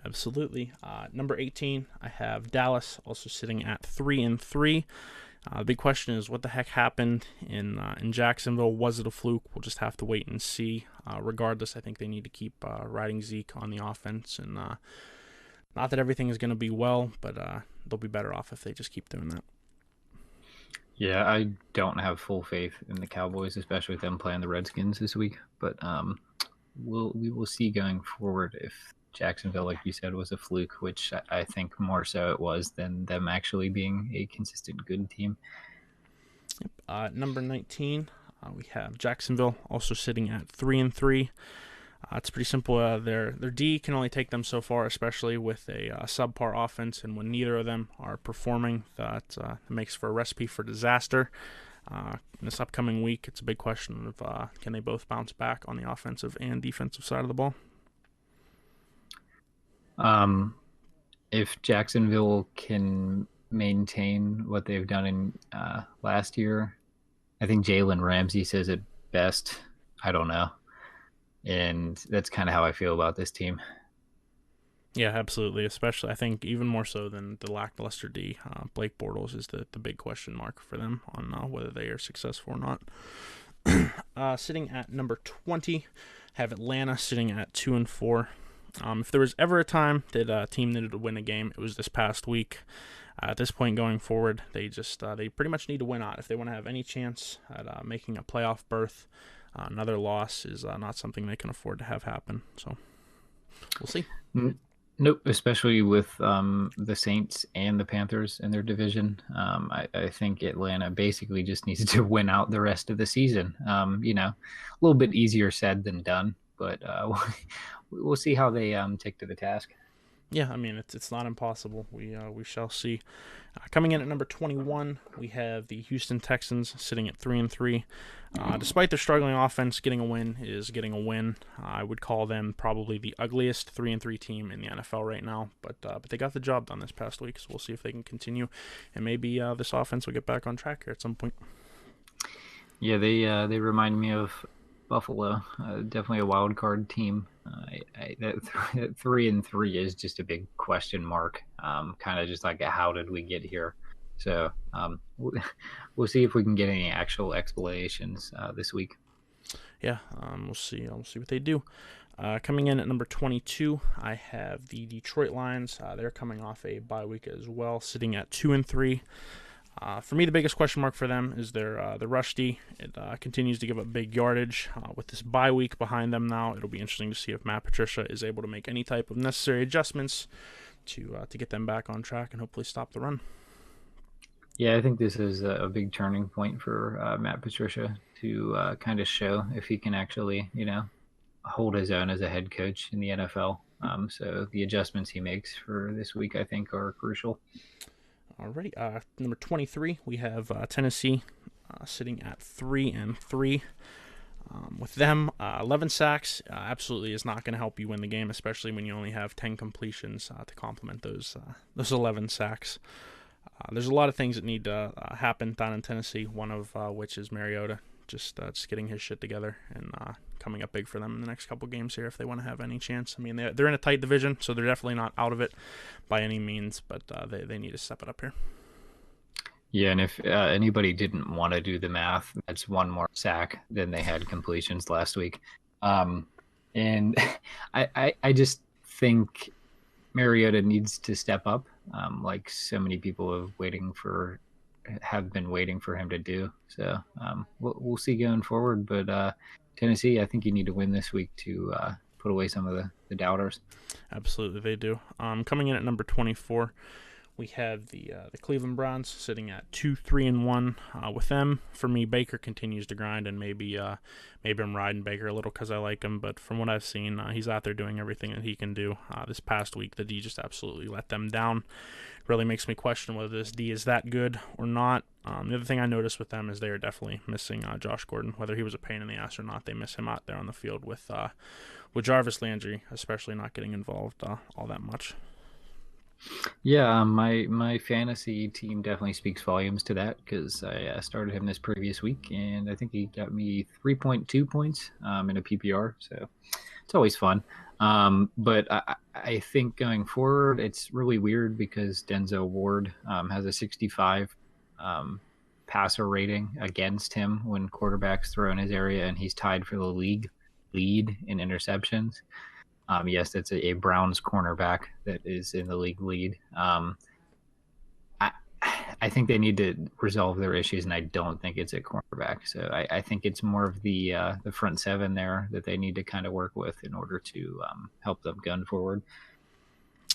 Absolutely. Number 18, I have Dallas, also sitting at 3-3. The big question is what the heck happened in Jacksonville? Was it a fluke? We'll just have to wait and see. Regardless, I think they need to keep riding Zeke on the offense, and not that everything is going to be well, but they'll be better off if they just keep doing that. Yeah, I don't have full faith in the Cowboys, especially with them playing the Redskins this week. But we will see going forward if Jacksonville, like you said, was a fluke, which I think more so it was than them actually being a consistent good team. Number 19, we have Jacksonville, also sitting at 3-3. It's pretty simple. Their D can only take them so far, especially with a subpar offense, and when neither of them are performing, that makes for a recipe for disaster. In this upcoming week, it's a big question of can they both bounce back on the offensive and defensive side of the ball. If Jacksonville can maintain what they've done in last year, I think Jalen Ramsey says it best. I don't know. And that's kind of how I feel about this team. Yeah, absolutely. Especially, I think even more so than the lackluster D, Blake Bortles is the big question mark for them on whether they are successful or not. Sitting at number 20, have Atlanta sitting at 2-4. If there was ever a time that a team needed to win a game, it was this past week. At this point going forward, they pretty much need to win out if they want to have any chance at making a playoff berth. Another loss is not something they can afford to have happen. So we'll see. Nope, especially with the Saints and the Panthers in their division. I think Atlanta basically just needs to win out the rest of the season. A little bit easier said than done, but we'll see how they take to the task. Yeah, I mean it's not impossible. We shall see. Coming in at number 21, we have the Houston Texans sitting at 3-3. Despite their struggling offense, getting a win is getting a win. I would call them probably the ugliest 3-3 team in the NFL right now, but they got the job done this past week, so we'll see if they can continue, and maybe this offense will get back on track here at some point. Yeah, they remind me of Buffalo. Definitely a wild card team. That 3-3 is just a big question mark. Kind of just like how did we get here? So we'll see if we can get any actual explanations this week. Yeah, we'll see. We'll see what they do. Coming in at number 22, I have the Detroit Lions. They're coming off a bye week as well, sitting at 2-3. For me, the biggest question mark for them is their the rush D. It continues to give up big yardage. With this bye week behind them now, it'll be interesting to see if Matt Patricia is able to make any type of necessary adjustments to get them back on track and hopefully stop the run. Yeah, I think this is a big turning point for Matt Patricia to kind of show if he can actually, hold his own as a head coach in the NFL. So the adjustments he makes for this week, I think, are crucial. Alrighty, number 23, we have Tennessee sitting at 3-3. With them, 11 sacks absolutely is not going to help you win the game, especially when you only have 10 completions to complement those 11 sacks. There's a lot of things that need to happen down in Tennessee, one of which is Mariota just getting his shit together and coming up big for them in the next couple games here if they want to have any chance. I mean, they're in a tight division, so they're definitely not out of it by any means, but they need to step it up here. Yeah, and if anybody didn't want to do the math, that's one more sack than they had completions last week. And I just think Mariota needs to step up, like so many people have been waiting for him to do. So we'll see going forward. But Tennessee, I think you need to win this week to put away some of the doubters. Absolutely, they do. Coming in at number 24, we have the Cleveland Browns sitting at 2-3-1. With them, for me, Baker continues to grind, and maybe I'm riding Baker a little because I like him. But from what I've seen, he's out there doing everything that he can do. This past week, the D just absolutely let them down. It really makes me question whether this D is that good or not. The other thing I noticed with them is they are definitely missing Josh Gordon. Whether he was a pain in the ass or not, they miss him out there on the field with Jarvis Landry, especially not getting involved all that much. Yeah, my fantasy team definitely speaks volumes to that because I started him this previous week, and I think he got me 3.2 points in a PPR. So it's always fun. But I think going forward, it's really weird because Denzel Ward has a 65 um, passer rating against him when quarterbacks throw in his area, and he's tied for the league lead in interceptions. Yes, that's a Browns cornerback that is in the league lead. I, I think they need to resolve their issues, and I don't think it's at cornerback. So I think it's more of the front seven there that they need to kind of work with in order to help them gun forward.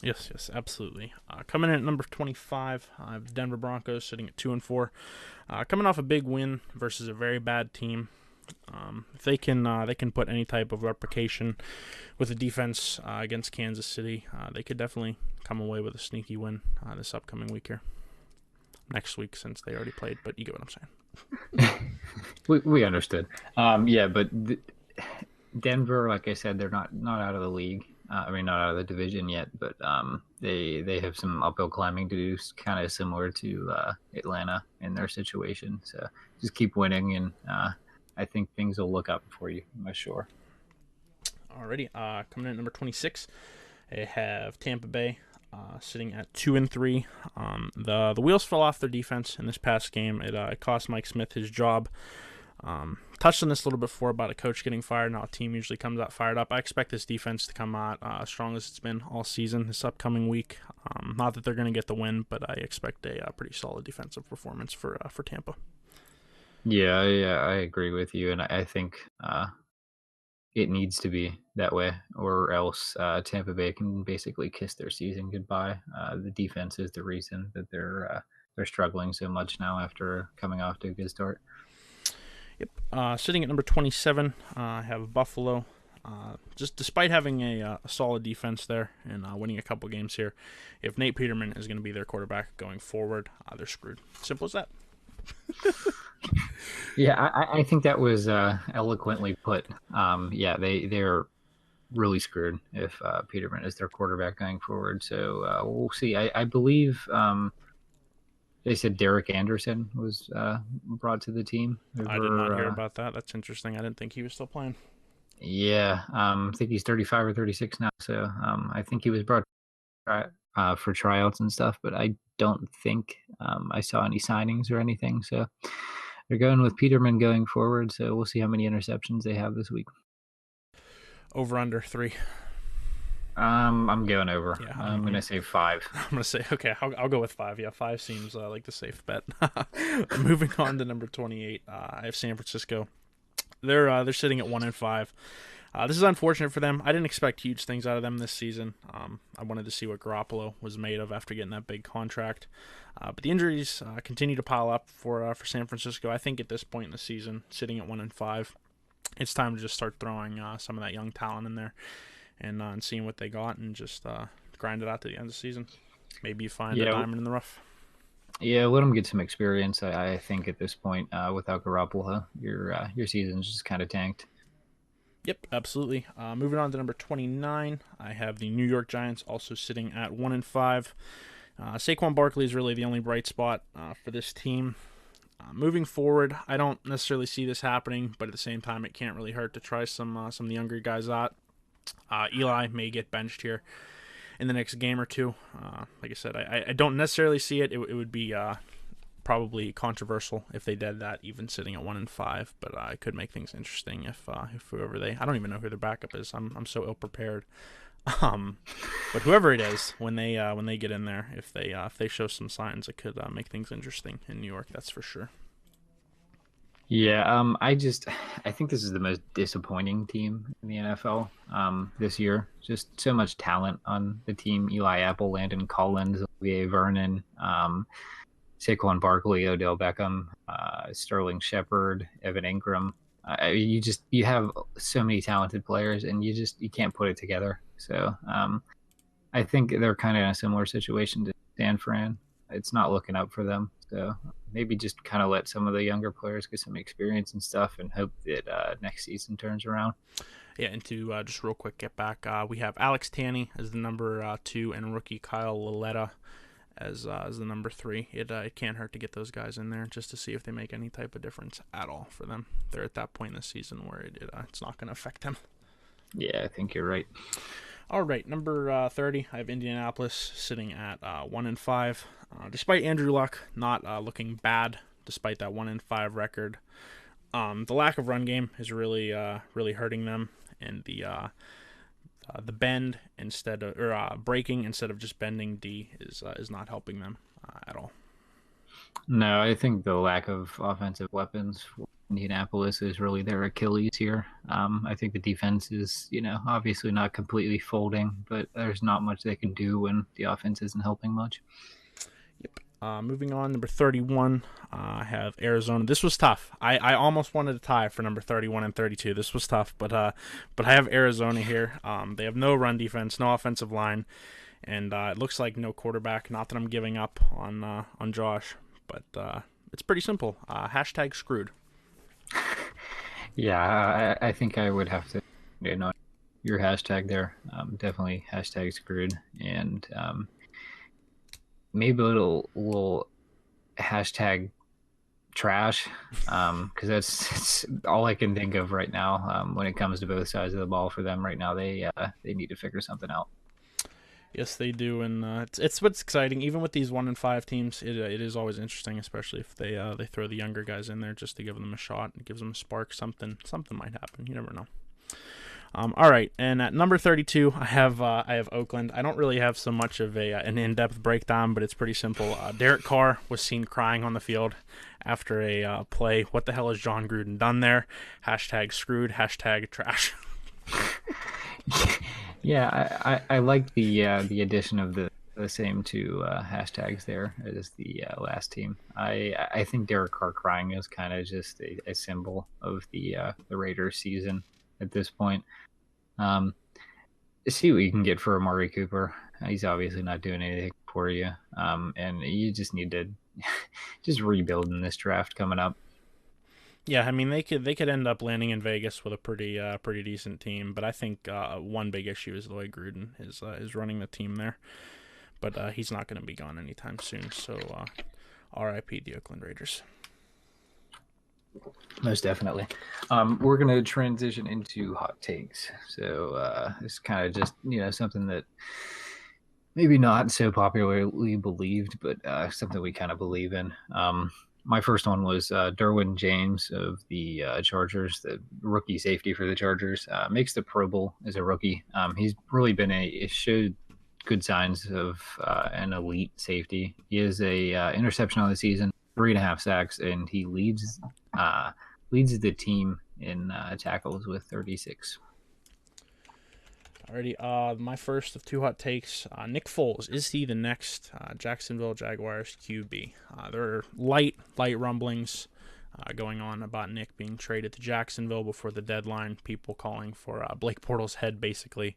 Yes, yes, absolutely. Coming in at number 25, I have the Denver Broncos sitting at 2-4. Coming off a big win versus a very bad team. If they can put any type of replication with the defense against Kansas City, they could definitely come away with a sneaky win this upcoming week here. Next week, since they already played, but you get what I'm saying. We understood. Yeah, but Denver, like I said, they're not out of the league. I mean, not out of the division yet, but they have some uphill climbing to do, kind of similar to Atlanta in their situation. So just keep winning, and I think things will look up for you. I'm sure. Alrighty, coming in at number 26, I have Tampa Bay sitting at 2-3. The wheels fell off their defense in this past game. It cost Mike Smith his job. Touched on this a little bit before about a coach getting fired. Now a team usually comes out fired up. I expect this defense to come out as strong as it's been all season this upcoming week. Not that they're going to get the win, but I expect a pretty solid defensive performance for Tampa. Yeah, I agree with you, and I think it needs to be that way, or else Tampa Bay can basically kiss their season goodbye. The defense is the reason that they're struggling so much now after coming off to a good start. Yep. Sitting at number 27, I have Buffalo. Just despite having a solid defense there and winning a couple games here, if Nate Peterman is going to be their quarterback going forward, they're screwed. Simple as that. Yeah, I think that was eloquently put. Yeah, they're really screwed if Peterman is their quarterback going forward. So we'll see. I believe they said Derek Anderson was brought to the team I did not over. hear about that. That's interesting. I didn't think he was still playing. Yeah, I think he's 35 or 36 now. So I think he was brought for tryouts and stuff, but I don't think I saw any signings or anything. So they're going with Peterman going forward. So we'll see how many interceptions they have this week. Over under 3. I'm going over. Yeah, I'm gonna say 5. I'm gonna say okay. I'll go with 5. Yeah, 5 seems like the safe bet. Moving on to number 28, I have San Francisco. They're sitting at 1-5. This is unfortunate for them. I didn't expect huge things out of them this season. I wanted to see what Garoppolo was made of after getting that big contract. But the injuries continue to pile up for San Francisco. I think at this point in the season, sitting at 1-5, it's time to just start throwing some of that young talent in there and seeing what they got and just grind it out to the end of the season. Maybe you find a Yeah, diamond in the rough. yeah. Let them get some experience. I think at this point, without Garoppolo, your season's just kind of tanked. Yep, absolutely. Moving on to number 29, I have the New York Giants also sitting at 1-5. Saquon Barkley is really the only bright spot for this team. Moving forward, I don't necessarily see this happening, but at the same time, it can't really hurt to try some of the younger guys out. Eli may get benched here in the next game or two. Like I said, I don't necessarily see it. It would be probably controversial if they did that, even sitting at 1-5. But it could make things interesting if whoever I don't even know who their backup is. I'm so ill prepared. But whoever it is, when they get in there, if they show some signs, it could make things interesting in New York. That's for sure. Yeah, I think this is the most disappointing team in the NFL this year. Just so much talent on the team: Eli Apple, Landon Collins, Olivier Vernon, Saquon Barkley, Odell Beckham, Sterling Shepard, Evan Ingram. You have so many talented players, and you can't put it together. So I think they're kind of in a similar situation to San Fran. It's not looking up for them. So maybe just kind of let some of the younger players get some experience and stuff, and hope that next season turns around. Yeah, and to just real quick get back, we have Alex Tanney as the number 2 and rookie Kyle Laletta as the number 3. It can't hurt to get those guys in there just to see if they make any type of difference at all for them. They're at that point in the season where it's not going to affect them. Yeah, I think you're right. All right, number 30, I have Indianapolis sitting at 1-5. Despite Andrew Luck not looking bad, despite that 1-5 record, the lack of run game is really hurting them, and the bend instead of breaking instead of just bending D is not helping them at all. No, I think the lack of offensive weapons for Indianapolis is really their Achilles here. I think the defense is, obviously not completely folding, but there's not much they can do when the offense isn't helping much. Yep. Moving on, number 31, I have Arizona. This was tough. I almost wanted to tie for number 31 and 32. This was tough, but I have Arizona here. They have no run defense, no offensive line, and it looks like no quarterback. Not that I'm giving up on Josh, but it's pretty simple. Hashtag screwed. Yeah, I think I would have to, your hashtag there. Definitely hashtag screwed, and maybe a little hashtag trash, because that's all I can think of right now. When it comes to both sides of the ball for them right now, they need to figure something out. Yes, they do, and it's what's exciting. Even with these 1-5 teams, it is always interesting, especially if they throw the younger guys in there just to give them a shot. It gives them a spark. Something might happen. You never know. All right, and at number 32, I have Oakland. I don't really have so much of an in-depth breakdown, but it's pretty simple. Derek Carr was seen crying on the field after a play. What the hell has John Gruden done there? Hashtag screwed. Hashtag trash. Yeah, I like the addition of the same two hashtags there as the last team. I think Derek Carr crying is kind of just a symbol of the Raiders season at this point. See what you can get for Amari Cooper. He's obviously not doing anything for you, and you just need to just rebuild in this draft coming up. Yeah, I mean they could end up landing in Vegas with a pretty decent team, but I think one big issue is the way Gruden is running the team there. But he's not going to be gone anytime soon. So R.I.P. the Oakland Raiders. Most definitely. We're going to transition into hot takes. So it's kind of just something that maybe not so popularly believed, but something we kind of believe in. My first one was Derwin James of the Chargers, the rookie safety for the Chargers. Makes the Pro Bowl as a rookie. He's really been showed good signs of an elite safety. He has a interception on the season, 3.5 sacks, and he leads the team in tackles with 36. Alrighty, my first of two hot takes. Nick Foles, is he the next Jacksonville Jaguars QB? There are light rumblings going on about Nick being traded to Jacksonville before the deadline. People calling for Blake Bortles' head, basically,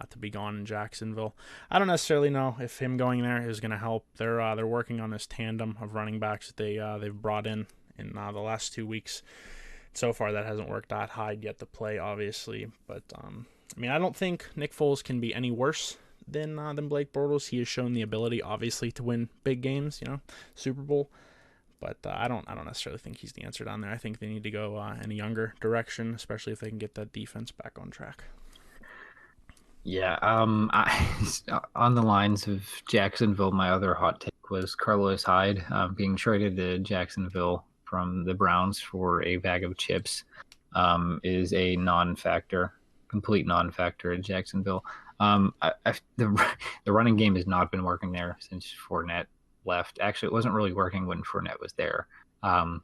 to be gone in Jacksonville. I don't necessarily know if him going there is going to help. They're working on this tandem of running backs that they've brought in the last 2 weeks. So far, that hasn't worked out. Hyde yet to play, obviously, but I mean, I don't think Nick Foles can be any worse than Blake Bortles. He has shown the ability, obviously, to win big games, Super Bowl. But I don't necessarily think he's the answer down there. I think they need to go in a younger direction, especially if they can get that defense back on track. Yeah, on the lines of Jacksonville, my other hot take was Carlos Hyde being traded to Jacksonville from the Browns for a bag of chips is a non-factor. Complete non-factor in Jacksonville. The running game has not been working there since Fournette left. Actually, it wasn't really working when Fournette was there.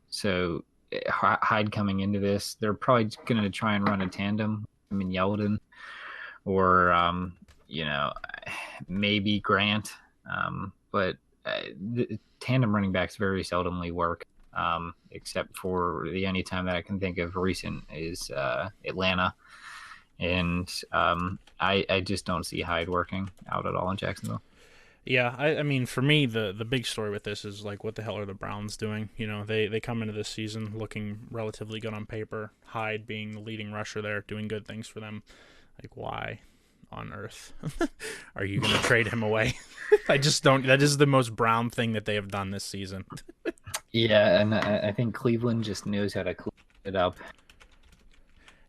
So Hyde coming into this, they're probably going to try and run a tandem. I mean, Yeldon or maybe Grant, but the tandem running backs very seldomly work. Except for the only time that I can think of recent is Atlanta. And I just don't see Hyde working out at all in Jacksonville. Yeah, I mean, for me, the big story with this is like, what the hell are the Browns doing? You know, they come into this season looking relatively good on paper. Hyde being the leading rusher there, doing good things for them. Like, why on earth are you going to trade him away? I just don't. That is the most Brown thing that they have done this season. Yeah, and I think Cleveland just knows how to clean it up.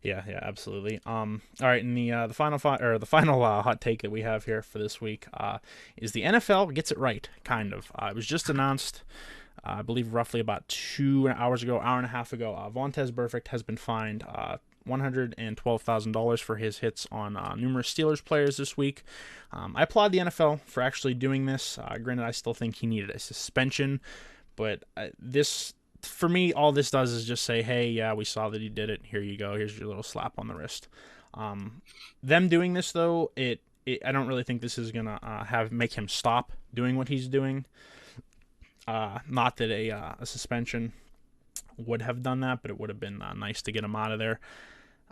Yeah, yeah, absolutely. All right, and the final hot take that we have here for this week is the NFL gets it right, kind of. It was just announced, I believe, roughly about 2 hours ago, hour and a half ago. Vontez Burfict has been fined $112,000 for his hits on numerous Steelers players this week. I applaud the NFL for actually doing this. Granted, I still think he needed a suspension, but this, for me, all this does is just say, hey, yeah, we saw that he did it. Here you go. Here's your little slap on the wrist. Them doing this, though, I don't really think this is gonna make him stop doing what he's doing. Not that a suspension would have done that, but it would have been nice to get him out of there.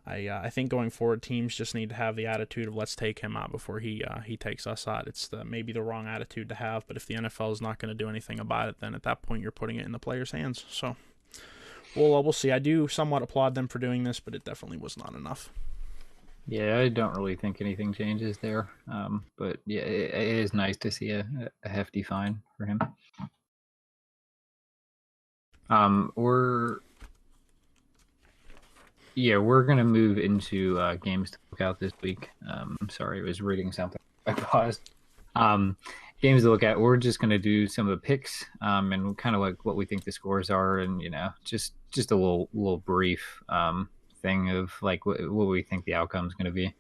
I think going forward, teams just need to have the attitude of let's take him out before he takes us out. It's maybe the wrong attitude to have, but if the NFL is not going to do anything about it, then at that point you're putting it in the players' hands. So we'll see. I do somewhat applaud them for doing this, but it definitely was not enough. Yeah, I don't really think anything changes there. But yeah, it is nice to see a hefty fine for him. We're we're gonna move into games to look out this week. Sorry, I was reading something. I paused. Um, Games to look at. We're just gonna do some of the picks, and kind of like what we think the scores are, and just a little brief thing of like what we think the outcome is gonna be.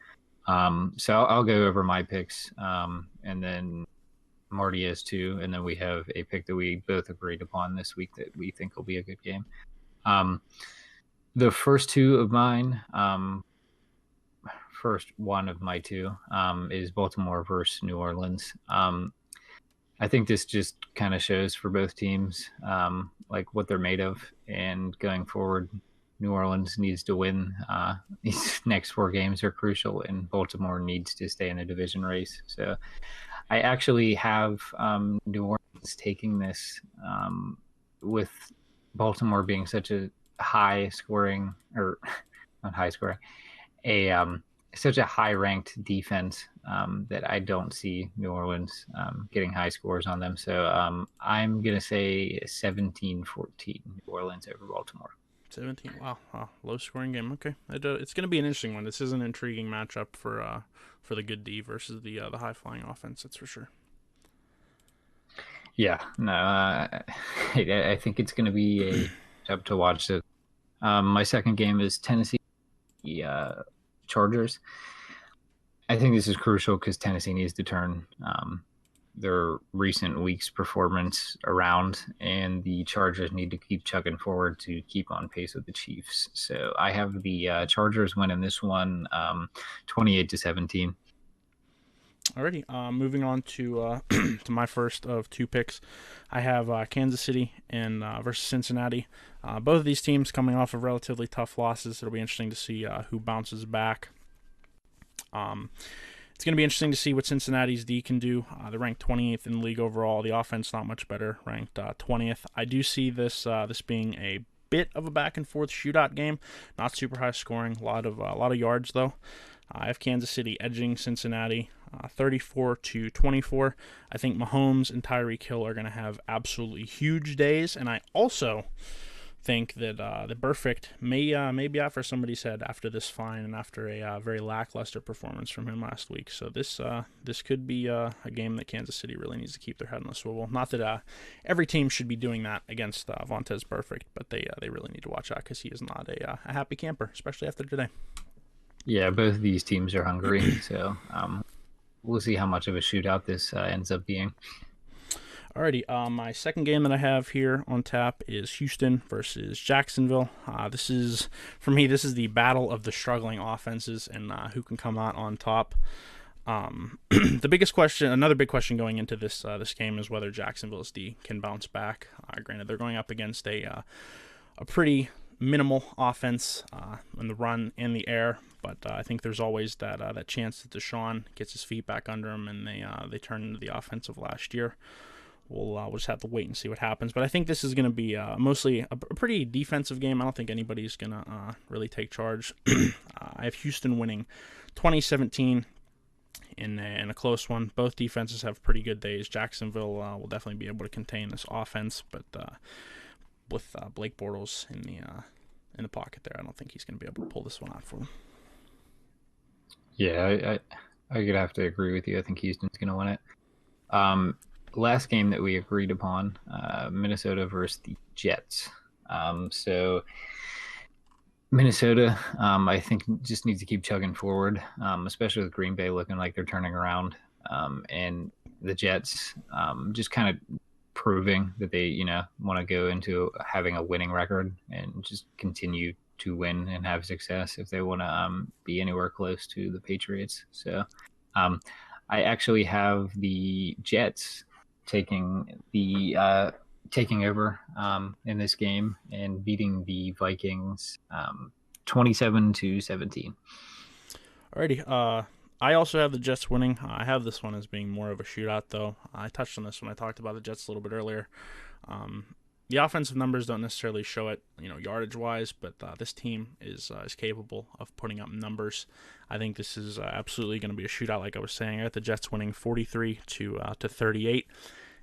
So I'll go over my picks, and then Marty has two, and then we have a pick that we both agreed upon this week that we think will be a good game. Um, the first two of mine, first one of my two, is Baltimore versus New Orleans. I think this just kind of shows for both teams like what they're made of, and going forward, New Orleans needs to win. These next four games are crucial, and Baltimore needs to stay in the division race. So I actually have New Orleans taking this, with Baltimore being such a high scoring, or not high scoring, a such a high ranked defense, that I don't see New Orleans getting high scores on them. So I'm going to say 17-14 New Orleans over Baltimore. 17. Wow, low scoring game. Okay, it's going to be an interesting one. This is an intriguing matchup for the good D versus the high flying offense. That's for sure. Yeah, no, I think it's going to be a job to watch. So, my second game is Tennessee Chargers. I think this is crucial because Tennessee needs to turn their recent week's performance around, and the Chargers need to keep chugging forward to keep on pace with the Chiefs. So I have the Chargers winning this one, 28-17. Alrighty, moving on to to my first of two picks. I have Kansas City and versus Cincinnati. Both of these teams coming off of relatively tough losses. It'll be interesting to see who bounces back. It's going to be interesting to see what Cincinnati's D can do. They're ranked 28th in the league overall. The offense not much better, ranked 20th. I do see this being a bit of a back and forth shootout game, not super high scoring. A lot of yards though. I have Kansas City edging Cincinnati 34-24. I think Mahomes and Tyreek Hill are going to have absolutely huge days, and I also think that the Burfict may be out for somebody's head after this fine and after a very lackluster performance from him last week. So this could be a game that Kansas City really needs to keep their head on the swivel. Not that every team should be doing that against Vontez Burfict, but they really need to watch out because he is not a happy camper, especially after today. Yeah, both of these teams are hungry, so we'll see how much of a shootout this ends up being. Alrighty, my second game that I have here on tap is Houston versus Jacksonville. This is the battle of the struggling offenses and who can come out on top. Another big question going into this game is whether Jacksonville's D can bounce back. Granted, they're going up against a pretty minimal offense in the run and the air, but I think there's always that chance that Deshaun gets his feet back under him and they turn into the offense of last year. We'll just have to wait and see what happens. But I think this is going to be mostly a pretty defensive game. I don't think anybody's going to really take charge. I have Houston winning 2017 in a close one. Both defenses have pretty good days. Jacksonville will definitely be able to contain this offense, but with Blake Bortles in the pocket there, I don't think he's going to be able to pull this one out for them. Yeah, I could have to agree with you. I think Houston's going to win it. Last game that we agreed upon, Minnesota versus the Jets. So Minnesota, I think, just needs to keep chugging forward, especially with Green Bay looking like they're turning around, and the Jets just kind of proving that they, want to go into having a winning record and just continue to win and have success if they want to be anywhere close to the Patriots. So I actually have the Jets taking over in this game and beating the Vikings 27-17. Alrighty. I also have the Jets winning. I have this one as being more of a shootout, though. I touched on this when I talked about the Jets a little bit earlier. The offensive numbers don't necessarily show it, yardage-wise, but this team is capable of putting up numbers. I think this is absolutely going to be a shootout, like I was saying. I got the Jets winning 43 to 38,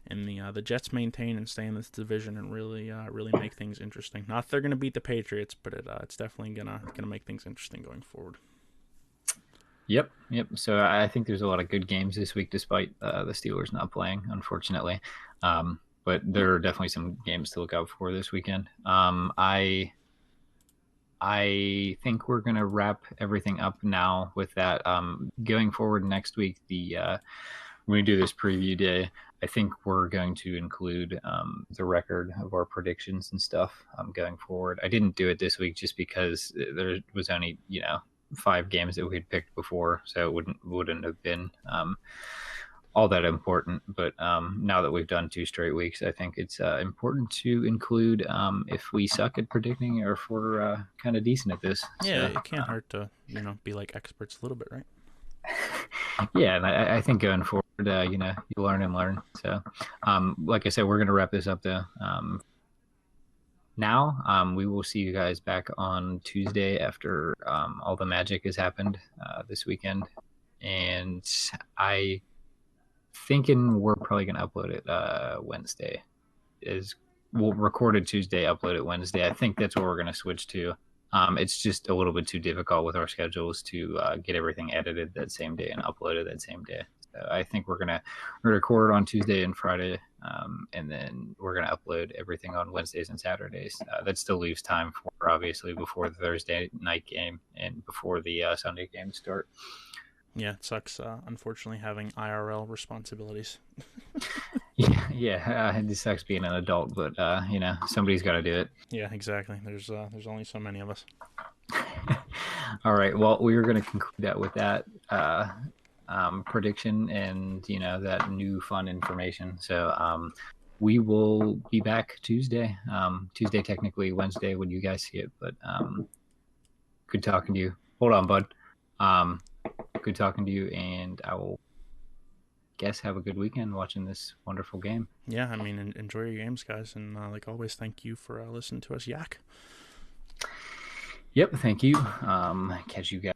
and the Jets maintain and stay in this division and really make things interesting. Not that they're going to beat the Patriots, but it's definitely gonna make things interesting going forward. Yep. So I think there's a lot of good games this week, despite the Steelers not playing, unfortunately. But there are definitely some games to look out for this weekend. I think we're going to wrap everything up now with that. Going forward next week, when we do this preview day, I think we're going to include the record of our predictions and stuff going forward. I didn't do it this week just because there was only, 5 games that we had picked before, so it wouldn't have been all that important. But now that we've done 2 straight weeks, I think it's important to include if we suck at predicting or if we're kind of decent at this. Yeah, so, it can't hurt to be like experts a little bit, right? Yeah, and I think going forward, you learn and learn. So, like I said, we're gonna wrap this up though. Now, we will see you guys back on Tuesday after all the magic has happened this weekend, and I thinking we're probably gonna upload it Wednesday. We'll record it Tuesday, upload it Wednesday. I think that's what we're gonna switch to. It's just a little bit too difficult with our schedules to get everything edited that same day and uploaded that same day. So I think we're gonna record on Tuesday and Friday, and then we're gonna upload everything on Wednesdays and Saturdays. That still leaves time for obviously before the Thursday night game and before the Sunday game start. Yeah, it sucks. Unfortunately, having IRL responsibilities. Yeah, it sucks being an adult, but somebody's got to do it. Yeah, exactly. There's only so many of us. All right. Well, we were going to conclude that with that prediction and that new fun information. So we will be back Tuesday. Tuesday, technically Wednesday when you guys see it, but good talking to you. Hold on, bud. Good talking to you, and I will guess have a good weekend watching this wonderful game. Yeah, I mean, enjoy your games, guys, and like always, thank you for listening to us yak. Yep, thank you. Catch you guys